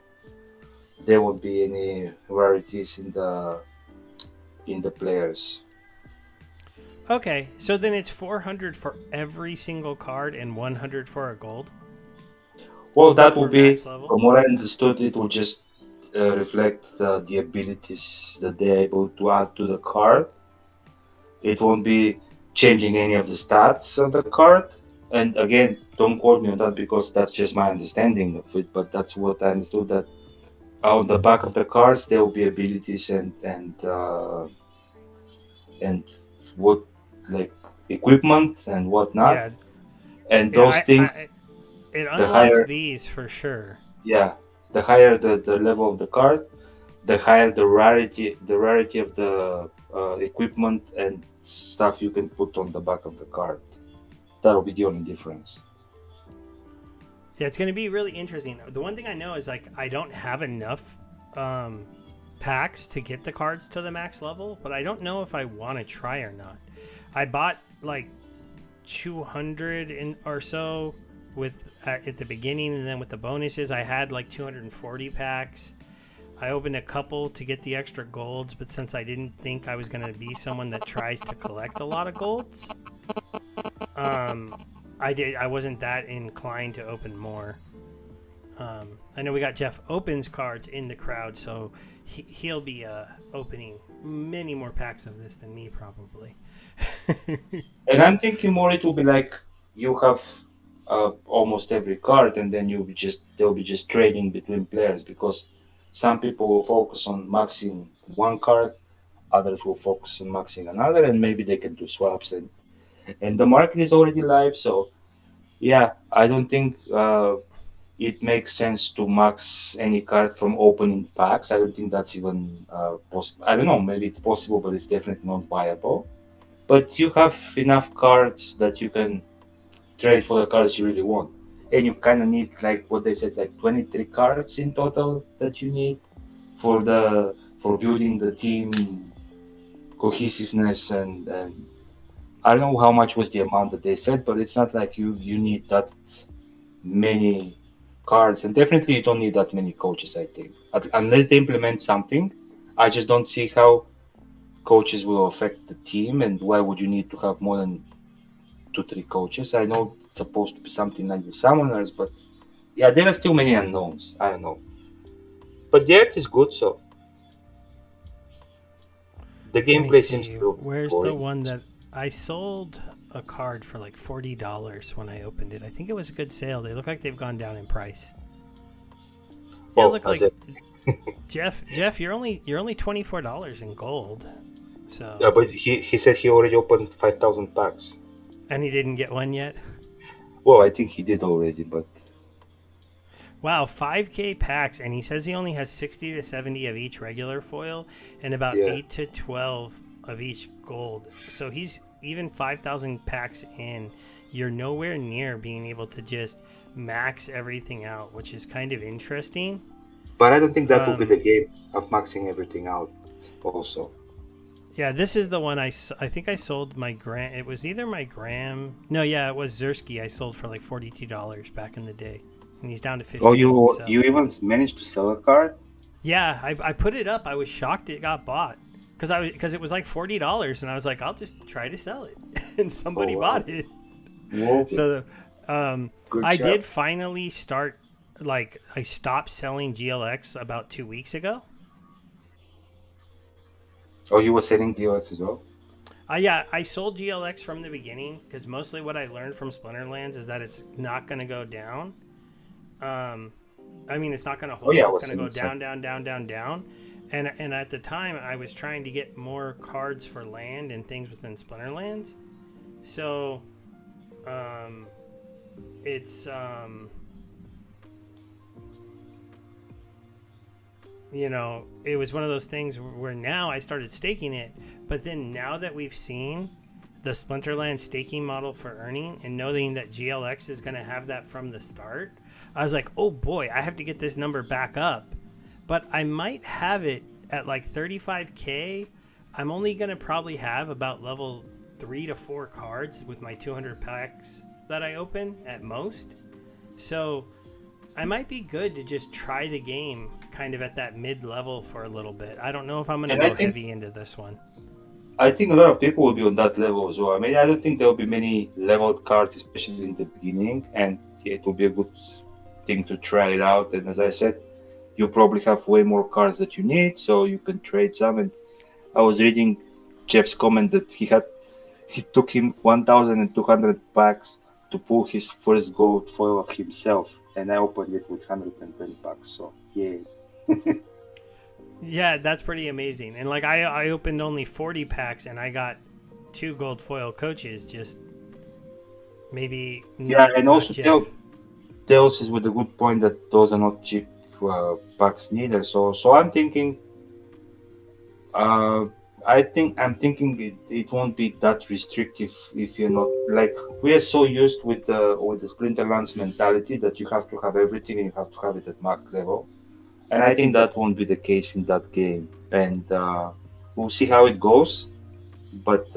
There won't be any rarities in the players. Okay, so then it's 400 for every single card and 100 for a gold Well, that will for be, max level. from what I understood, it will just reflect the abilities that they're able to add to the card. It won't be changing any of the stats of the card. And again, don't quote me on that because that's just my understanding of it. But that's what I understood that on the back of the cards there will be abilities and what like equipment and whatnot. Yeah, And yeah, those things, it the unlocks higher, these for sure. yeah, the higher the level of the card, the higher the rarity of the equipment and stuff you can put on the back of the card. That'll be the only difference. Yeah, it's going to be really interesting. The one thing I know is like I don't have enough um, packs to get the cards to the max level, but I don't know if I want to try or not. I bought like 200 or so with at the beginning, and then with the bonuses, I had like 240 packs. I opened a couple to get the extra golds, but since I didn't think I was going to be someone that tries to collect a lot of golds, um, I wasn't that inclined to open more. I know we got Jeff Opens cards in the crowd, so he'll be opening many more packs of this than me probably. And I'm thinking more it will be like you have almost every card, and then they'll be just trading between players because some people will focus on maxing one card, others will focus on maxing another, and maybe they can do swaps, and the market is already live. So yeah, I don't think it makes sense to max any card from opening packs. I don't think that's even possible. I don't know, maybe it's possible, but it's definitely not viable. But you have enough cards that you can trade for the cards you really want. And you kind of need, like what they said, like 23 cards in total that you need for building the team cohesiveness, and I don't know how much was the amount that they said, but it's not like you need that many cards, and definitely you don't need that many coaches. I think unless they implement something, I just don't see how coaches will affect the team, and why would you need to have more than 2 3 coaches? I know it's supposed to be something like the summoners, but yeah, there are still many unknowns. I don't know, but the art is good, so the Let me gameplay seems see. a little Where's the boring. one that I sold a card for like $40 when I opened it? I think it was a good sale. They look like they've gone down in price. Yeah, Oh, look as like a Jeff, you're only $24 in gold. yeah, So, but he said he already opened 5,000 packs. and he didn't get one yet. Well, I think he did already, but Wow, 5K packs, and he says he only has 60 to 70 of each regular foil and about yeah. 8 to 12 of each gold. So he's even 5,000 packs in. You're nowhere near being able to just max everything out, which is kind of interesting. But I don't think that will be the Um, game of maxing everything out. Also, yeah, this is the one I think I sold my gram. It was either my gram. No, yeah, it was Zersky I sold for like $42 back in the day. And he's down to oh, 15. you So even managed to sell a card? yeah, I put it up. I was shocked it got bought because it was like $40, and I was like, I'll just try to sell it, and Oh somebody wow, bought it. whoa, So, good I job. did finally start. Like I stopped selling GLX about 2 weeks ago. Oh, you were selling DOX as well? Yeah, I sold GLX from the beginning because mostly what I learned from Splinterlands is that it's not going to go down. Um, I mean, it's not going to Oh yeah, hold. I It's was going to selling go the same. down, down, down, down, down. And at the time, I was trying to get more cards for land and things within Splinterlands. So, um, it's it was one of those things where now I started staking it, but then now that we've seen the Splinterland staking model for earning and knowing that GLX is going to have that from the start, I was like, oh boy, I have to get this number back up. But I might have it at like 35K. I'm only going to probably have about level 3 to 4 cards with my 200 packs that I open at most. So I might be good to just try the game kind of at that mid level for a little bit. I don't know if I'm going to And go heavy into this one. I think a lot of people will be on that level as well. I mean, I don't think there will be many leveled cards, especially in the beginning, and yeah, it will be a good thing to try it out. And as I said, you probably have way more cards that you need, so you can trade some. And I was reading Jeff's comment that he took him 1,200 packs to pull his first gold foil of himself, and I opened it with 110 packs. So yeah, Yeah, that's pretty amazing. And like I opened only 40 packs and I got 2 gold foil coaches. Just maybe yeah, not and not also Jeff. tells us with a good point that those are not cheap packs neither. So I'm thinking, uh, I'm thinking it won't be that restrictive if you're not like we are so used with the Splinterlands mentality that you have to have everything and you have to have it at max level. And I think that won't be the case in that game. And we'll see how it goes. But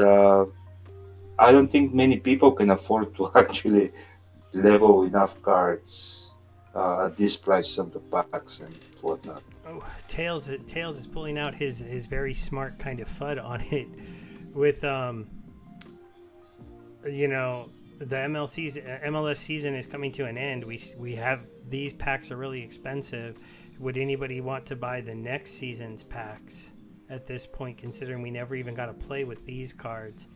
I don't think many people can afford to actually level enough cards at this price of the packs and whatnot. Oh, Tails is pulling out his very smart kind of FUD on it with you know the MLS season is coming to an end. We have these packs are really expensive. Would anybody want to buy the next season's packs at this point, considering we never even got to play with these cards?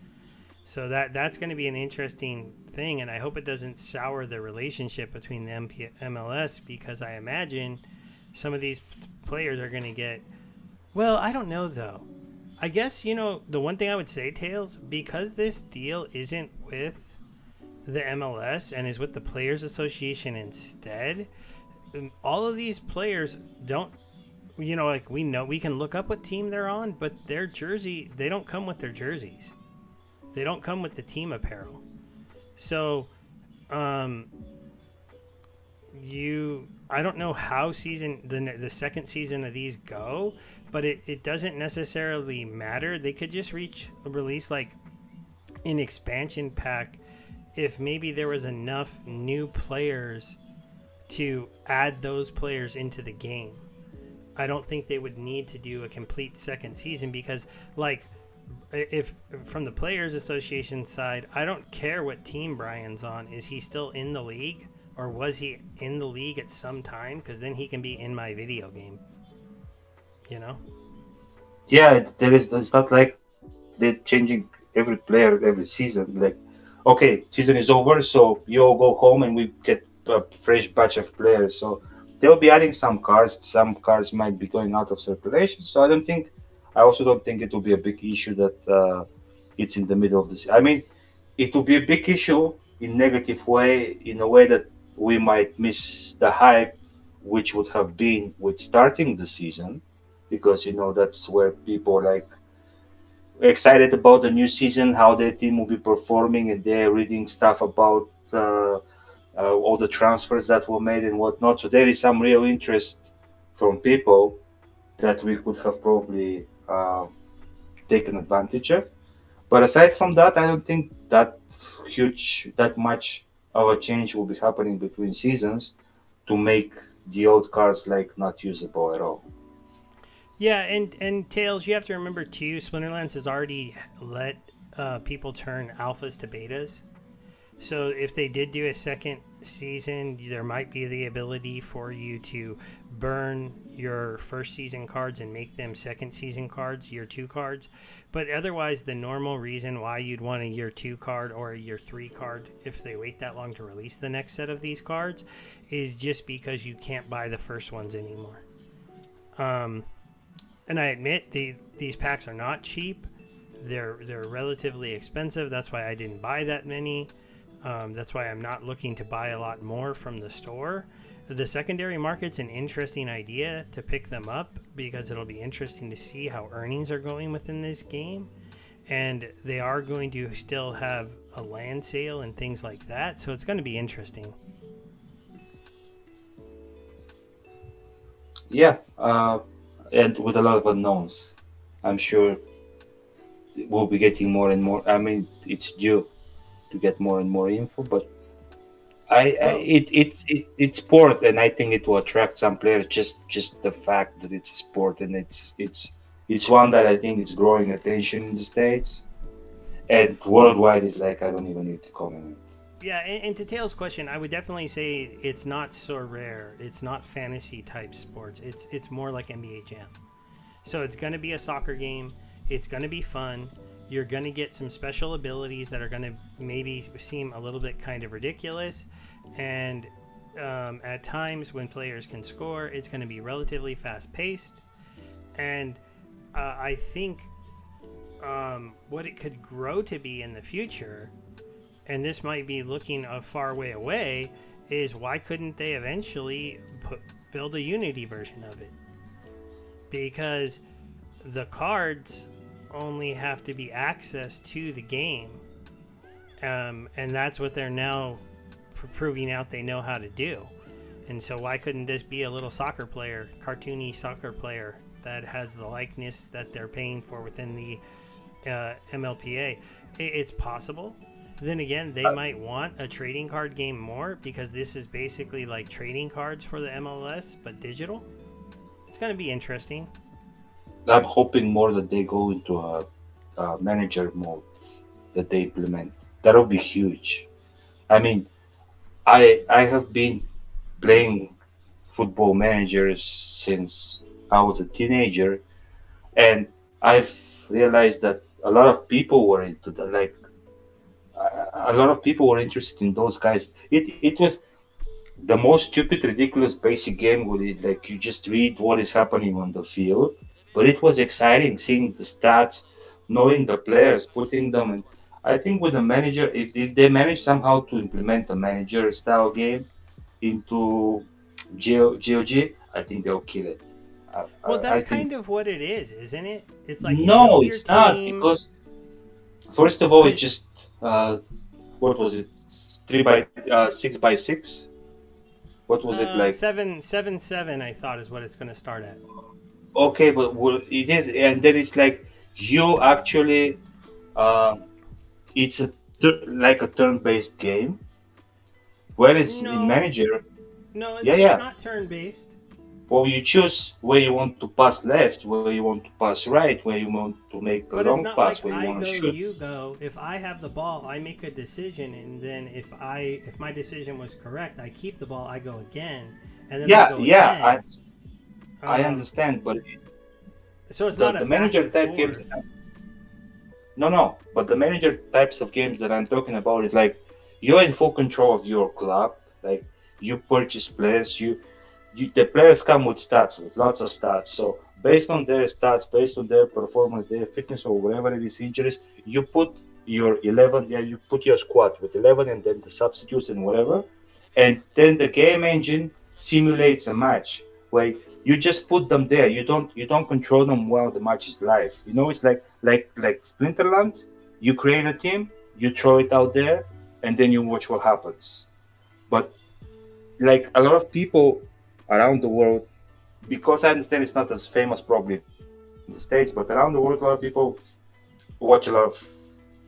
So that's going to be an interesting thing, and I hope it doesn't sour the relationship between the MLS, because I imagine some of these players are going to get. Well, I don't know though. I guess the one thing I would say, Tails, because this deal isn't with the MLS and is with the Players Association instead. All of these players don't, like we know we can look up what team they're on, but their jersey, they don't come with their jerseys. They don't come with the team apparel. So, um, I don't know how the second season of these go, but it doesn't necessarily matter. They could just release like an expansion pack if maybe there was enough new players to add those players into the game. I don't think they would need to do a complete second season because, like, if from the Players Association side, I don't care what team Brian's on. Is he still in the league, or was he in the league at some time? Because then he can be in my video game. You know? Yeah, there is. It's not like they're changing every player every season. Like, okay, season is over, so you all go home and we get a fresh batch of players. So they'll be adding some cards. Some cards might be going out of circulation. So I don't think. I also don't think it will be a big issue that it's in the middle of this. I mean, it will be a big issue in negative way, in a way that we might miss the hype, which would have been with starting the season, because that's where people like excited about the new season, how their team will be performing, and they're reading stuff about all the transfers that were made and whatnot. So there is some real interest from people that we could have probably taken advantage of. But aside from that, I don't think that much of a change will be happening between seasons to make the old cards like not usable at all. Yeah, and Tails, you have to remember too. Splinterlands has already let people turn alphas to betas. So if they did do a second season, there might be the ability for you to burn your first season cards and make them second season cards, year two cards. But otherwise, the normal reason why you'd want a year two card or a year three card, if they wait that long to release the next set of these cards, is just because you can't buy the first ones anymore. Um, and I admit these packs are not cheap. They're relatively expensive. That's why I didn't buy that many. That's why I'm not looking to buy a lot more from the store. The secondary market's an interesting idea to pick them up because it'll be interesting to see how earnings are going within this game. And they are going to still have a land sale and things like that. So it's going to be interesting. Yeah, and with a lot of unknowns. I'm sure we'll be getting more and more. I mean, it's due to get more and more info, but Well, it's sport, and I think it will attract some players. Just the fact that it's a sport, and it's one that I think is growing attention in the states and worldwide. Is like I don't even need to comment. yeah, and to Tayl's question, I would definitely say it's not so rare. It's not fantasy type sports. It's more like NBA Jam. So it's going to be a soccer game. It's going to be fun. You're going to get some special abilities that are going to maybe seem a little bit kind of ridiculous. And at times when players can score, it's going to be relatively fast paced. And I think what it could grow to be in the future, and this might be looking a far way away, is why couldn't they eventually build a Unity version of it? Because the cards only have to be accessed to the game, and that's what they're now proving out they know how to do. And so why couldn't this be a little soccer player, cartoony soccer player that has the likeness that they're paying for within the MLPA? It's possible. Then again, they might want a trading card game more because this is basically like trading cards for the MLS but digital. It's going to be interesting. I'm hoping more that they go into a manager mode that they implement. That'll be huge. I mean, I have been playing football managers since I was a teenager, and I've realized that a lot of people were into that. Like a lot of people were interested in those guys. It was the most stupid, ridiculous, basic game where it, like you just read what is happening on the field. But it was exciting seeing the stats, knowing the players, putting them in. I think with the manager, if they manage somehow to implement a manager style game into GOG, I think they'll kill it. Well, I that's think kind of what it is, isn't it? It's like you no, build your it's not team, because first of all, it's but just what was it, 6 by 6? What was it like? 777, I thought is what it's going to start at. Okay, but it is, and then it's like you actually, uh, it's like a turn-based game. Whereas in No, manager, no, yeah, it's yeah. not turn based. Well, you choose where you want to pass left, where you want to pass right, where you want to make a But it's long not pass, like where you I want to go, shoot. you go. If I have the ball, I make a decision, and then if my decision was correct, I keep the ball. I go again, and then I Yeah, go yeah, again. I Um, understand, but so it's not a the back manager and type games, forth. no, no, but the manager types of games that I'm talking about is like you're in full control of your club. Like you purchase players, the players come with stats, with lots of stats. So based on their stats, based on their performance, their fitness, or whatever it is, injuries, you put your 11. Yeah, you put your squad with 11, and then the substitutes and whatever, and then the game engine simulates a match where you just put them there. You don't control them while the match is live. It's like Splinterlands. You create a team, you throw it out there, and then you watch what happens. But like a lot of people around the world, because I understand it's not as famous probably in the States, but around the world, a lot of people watch a lot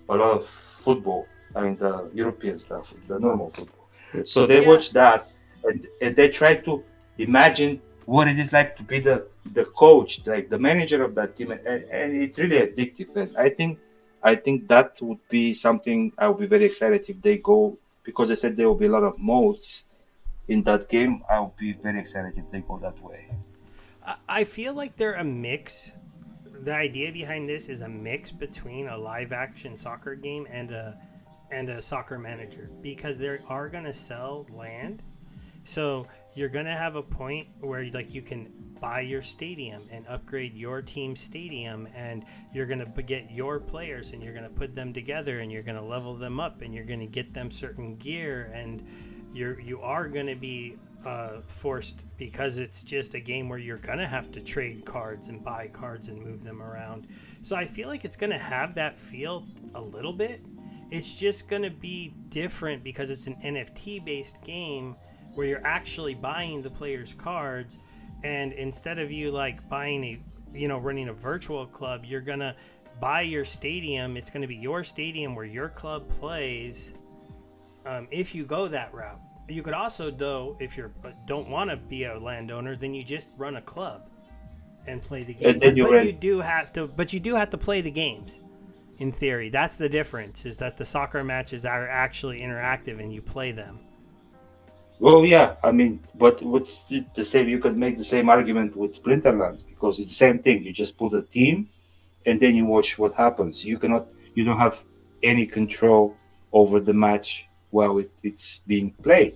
of football. I mean the European stuff, the normal football. So they watch Yeah, that, and they try to imagine what it is like to be the coach, like the manager of that team, and it's really addictive. And I think that would be something I would be very excited if they go, because they said there will be a lot of modes in that game. I would be very excited if they go that way. I feel like they're a mix. The idea behind this is a mix between a live action soccer game and a soccer manager because they are gonna sell land. So you're gonna have a point where like you can buy your stadium and upgrade your team's stadium, and you're gonna get your players and you're gonna put them together and you're gonna level them up and you're gonna get them certain gear, and you are gonna be forced, because it's just a game where you're gonna have to trade cards and buy cards and move them around. So I feel like it's gonna have that feel a little bit. It's just gonna be different because it's an NFT based game where you're actually buying the players' cards, and instead of you like buying running a virtual club, you're gonna buy your stadium. It's gonna be your stadium where your club plays. If you go that route, you could also, though, if you don't want to be a landowner, then you just run a club and play the game. And then But you but you rent. do have to. But you do have to play the games. In theory, that's the difference. Is that the soccer matches are actually interactive and you play them. Well, yeah, I mean, but what's it the same? You could make the same argument with Splinterlands because it's the same thing. You just put a team, and then you watch what happens. You don't have any control over the match while it's being played.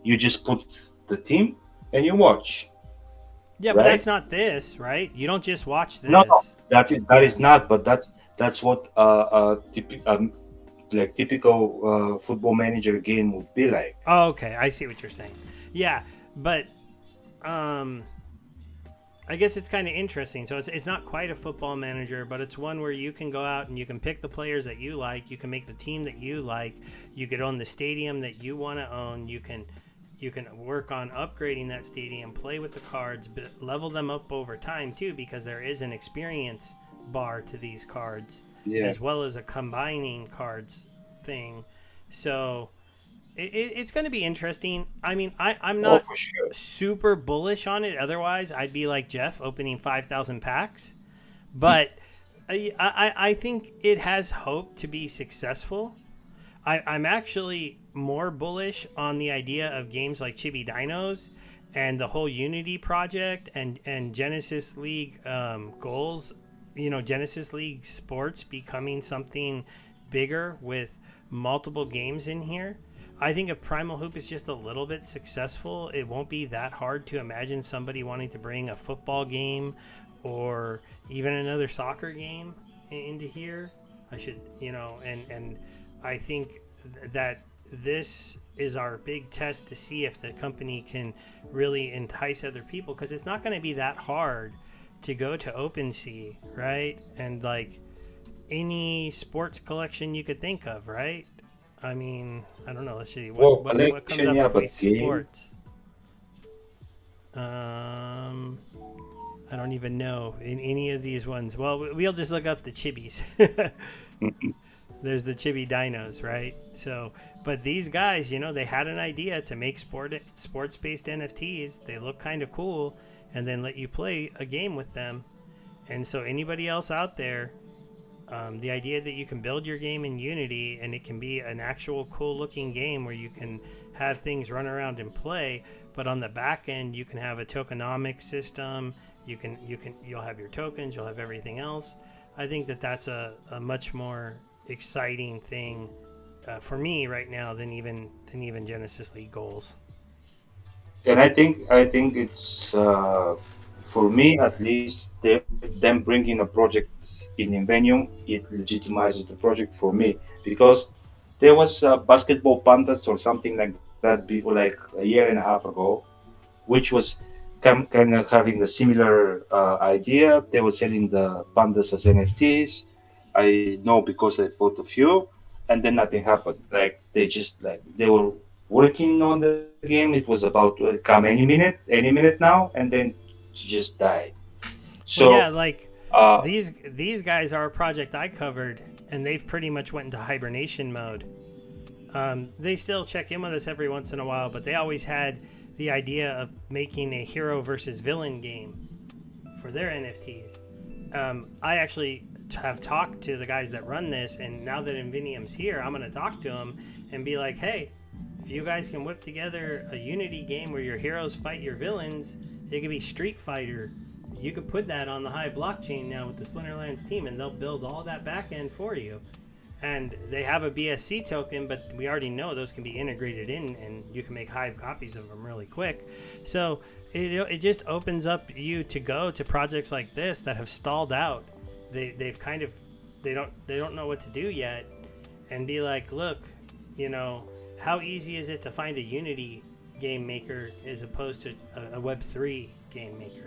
You just put the team and you watch, Yeah, but that's right? not this, right? You don't just watch No, no, this. that Yeah. is not. But that's what like typical football manager game would be like. Oh, okay. I see what you're saying. Yeah, but um, I guess it's kind of interesting. So it's not quite a football manager, but it's one where you can go out and you can pick the players that you like. You can make the team that you like. You could own the stadium that you want to own. You can work on upgrading that stadium, play with the cards, but level them up over time too, because there is an experience bar to these cards, Yeah. as well as a combining cards thing. So it's going to be interesting. I mean, I'm Oh, not for sure. super bullish on it. Otherwise, I'd be like Jeff, opening 5,000 packs. But I think it has hope to be successful. I'm actually more bullish on the idea of games like Chibi Dinos and the whole Unity project and Genesis League goals. Genesis League sports becoming something bigger with multiple games in here. I think if Primal Hoop is just a little bit successful, it won't be that hard to imagine somebody wanting to bring a football game or even another soccer game into here. I should, and I think that this is our big test to see if the company can really entice other people, because it's not going to be that hard to go to OpenSea, right? And like any sports collection you could think of, right? I mean, I don't know. Let's see Well, what comes collection, up yeah, if we but game. sports. I don't even know in any of these ones. Well, we'll just look up the chibis. There's the chibi dinos, right? So, but these guys, they had an idea to make sports-based NFTs. They look kind of cool, and then let you play a game with them. And so, anybody else out there, the idea that you can build your game in Unity and it can be an actual cool-looking game where you can have things run around and play, but on the back end you can have a tokenomics system. You'll have your tokens. You'll have everything else. I think that that's a much more exciting thing for me right now than even Genesis League goals. And I think it's for me at least them bringing a project in Invenium, it legitimizes the project for me, because there was basketball pandas or something like that before, like a year and a half ago, which was kind of having a similar idea. They were selling the pandas as NFTs. I know because I bought a few, and then nothing happened. Like they were working on the game. It was about to come any minute now, and then it just died. Well, So, yeah, like uh, these guys are a project I covered, and they've pretty much went into hibernation mode. They still check in with us every once in a while, but they always had the idea of making a hero versus villain game for their NFTs. I actually have talked to the guys that run this, and now that Invenium's here, I'm going to talk to them and be like, hey, if you guys can whip together a Unity game where your heroes fight your villains, it could be Street Fighter. You could put that on the Hive blockchain now with the Splinterlands team, and they'll build all that back end for you. And they have a BSC token, but we already know those can be integrated in, and you can make Hive copies of them really quick. So it just opens up you to go to projects like this that have stalled out. They've kind of they don't know what to do yet, and be like, look, how easy is it to find a Unity game maker as opposed to a Web3 game maker?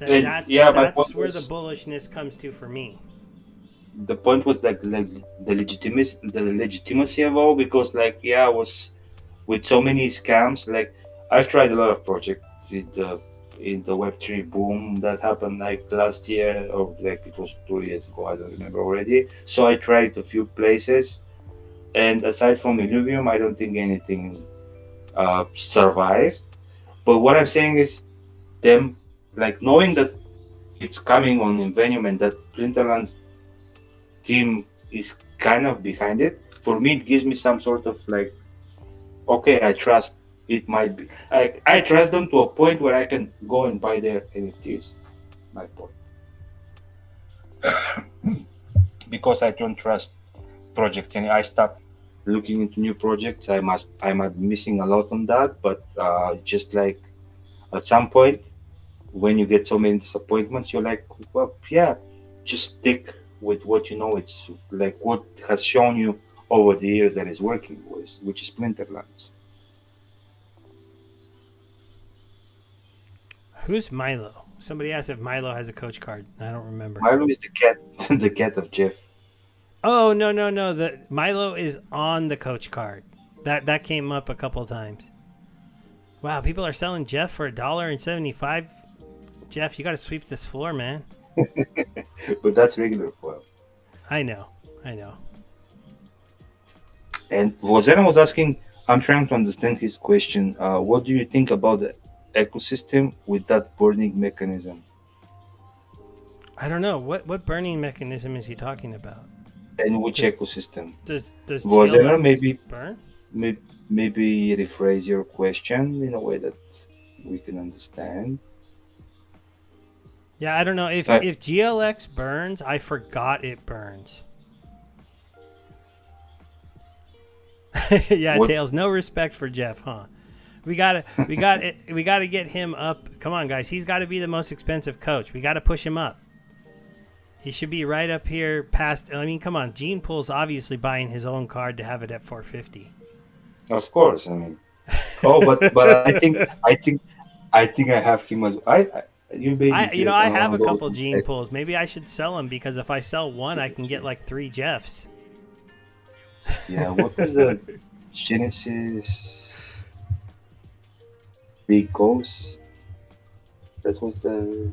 and yeah, my That's point where the was bullishness comes to for me. like the legitimacy of all, because like yeah, I was with so many scams. Like I've tried a lot of projects in the Web3 boom that happened like last year, or like it was 2 years ago. I don't remember already. So I tried a few places, and aside from Illuvium, I don't think anything survived. But what I'm saying is them like knowing that it's coming on Invenium and that Plinterland's team is kind of behind it. For me, it gives me some sort of like, okay, I trust it might be. I trust them to a point where I can go and buy their NFTs. My point, because I don't trust projects, and I stopped looking into new projects. I might be missing a lot on that, but just like at some point when you get so many disappointments, you're like, well, yeah, just stick with what you know. It's like what has shown you over the years that is working, which is Splinterlands. Who's Milo? Somebody asked if Milo has a coach card. I don't remember. Milo is the cat, the cat of Jeff. Oh, no, no, no. The Milo is on the coach card. That came up a couple times. Wow, people are selling Jeff for $1.75. Jeff, you got to sweep this floor, man. But that's regular foil. I know. I know. And Vozena was asking, I'm trying to understand his question. What do you think about the ecosystem with that burning mechanism? I don't know. What burning mechanism is he talking about? And which Does ecosystem? does Vozena, GLX maybe, burn? maybe rephrase your question in a way that we can understand. Yeah, I don't know. If Uh, if GLX burns, I forgot it burns. Yeah, What? Tails, no respect for Jeff, huh? We gotta get him up. Come on, guys, he's got to be the most expensive coach. We got to push him up. He should be right up here past. I mean, come on, Gene Pool's obviously buying his own card to have it at 450. Of course. I mean, oh, but I think I have him as you maybe did I on have one a of those. couple Gene Pools. Maybe I should sell them because if I sell one, I can get like 3 Jeffs. Yeah, what was the Genesis Big Goals? That was the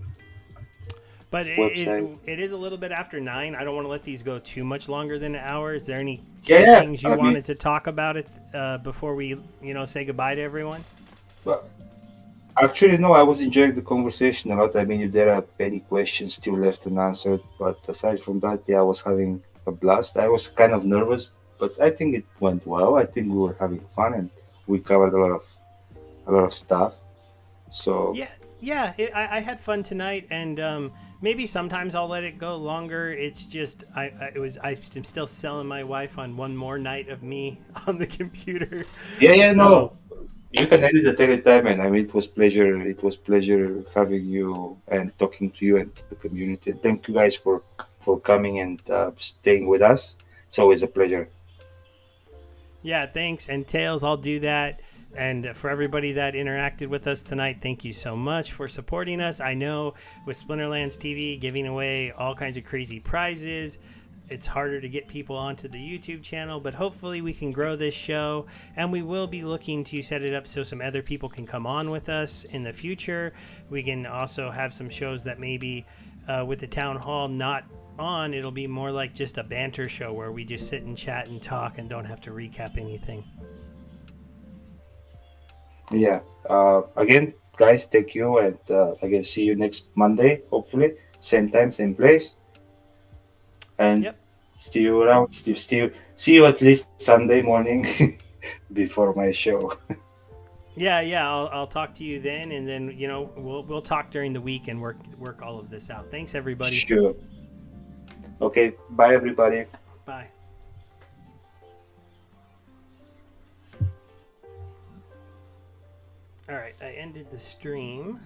But website. it is a little bit after 9. I don't want to let these go too much longer than an hour. Is there any Yeah, key yeah. things you I mean, wanted to talk about it before we, say goodbye to everyone? but actually, no. I was enjoying the conversation a lot. I mean, if there are any questions still left unanswered, but aside from that, yeah, I was having a blast. I was kind of nervous, but I think it went well. I think we were having fun and we covered a lot of stuff. So Yeah, yeah. I had fun tonight, and maybe sometimes I'll let it go longer. It's just I'm still selling my wife on one more night of me on the computer. yeah, yeah, So no. You can edit at any time, and I mean, it was pleasure. It was pleasure having you and talking to you and to the community. Thank you guys for coming and staying with us. It's always a pleasure. yeah, thanks. And Tails, I'll do that. And for everybody that interacted with us tonight, thank you so much for supporting us. I know with Splinterlands TV giving away all kinds of crazy prizes, it's harder to get people onto the YouTube channel, but hopefully we can grow this show, and we will be looking to set it up so some other people can come on with us in the future. We can also have some shows that maybe with the town hall not on, it'll be more like just a banter show where we just sit and chat and talk and don't have to recap anything. Yeah. Again, guys, thank you, and again, see you next Monday. Hopefully, same time, same place, and Yep. see you around. See you at least Sunday morning before my show. Yeah, yeah. I'll talk to you then, and then we'll talk during the week and work all of this out. Thanks, everybody. Sure. Okay. Bye, everybody. Bye. All right, I ended the stream.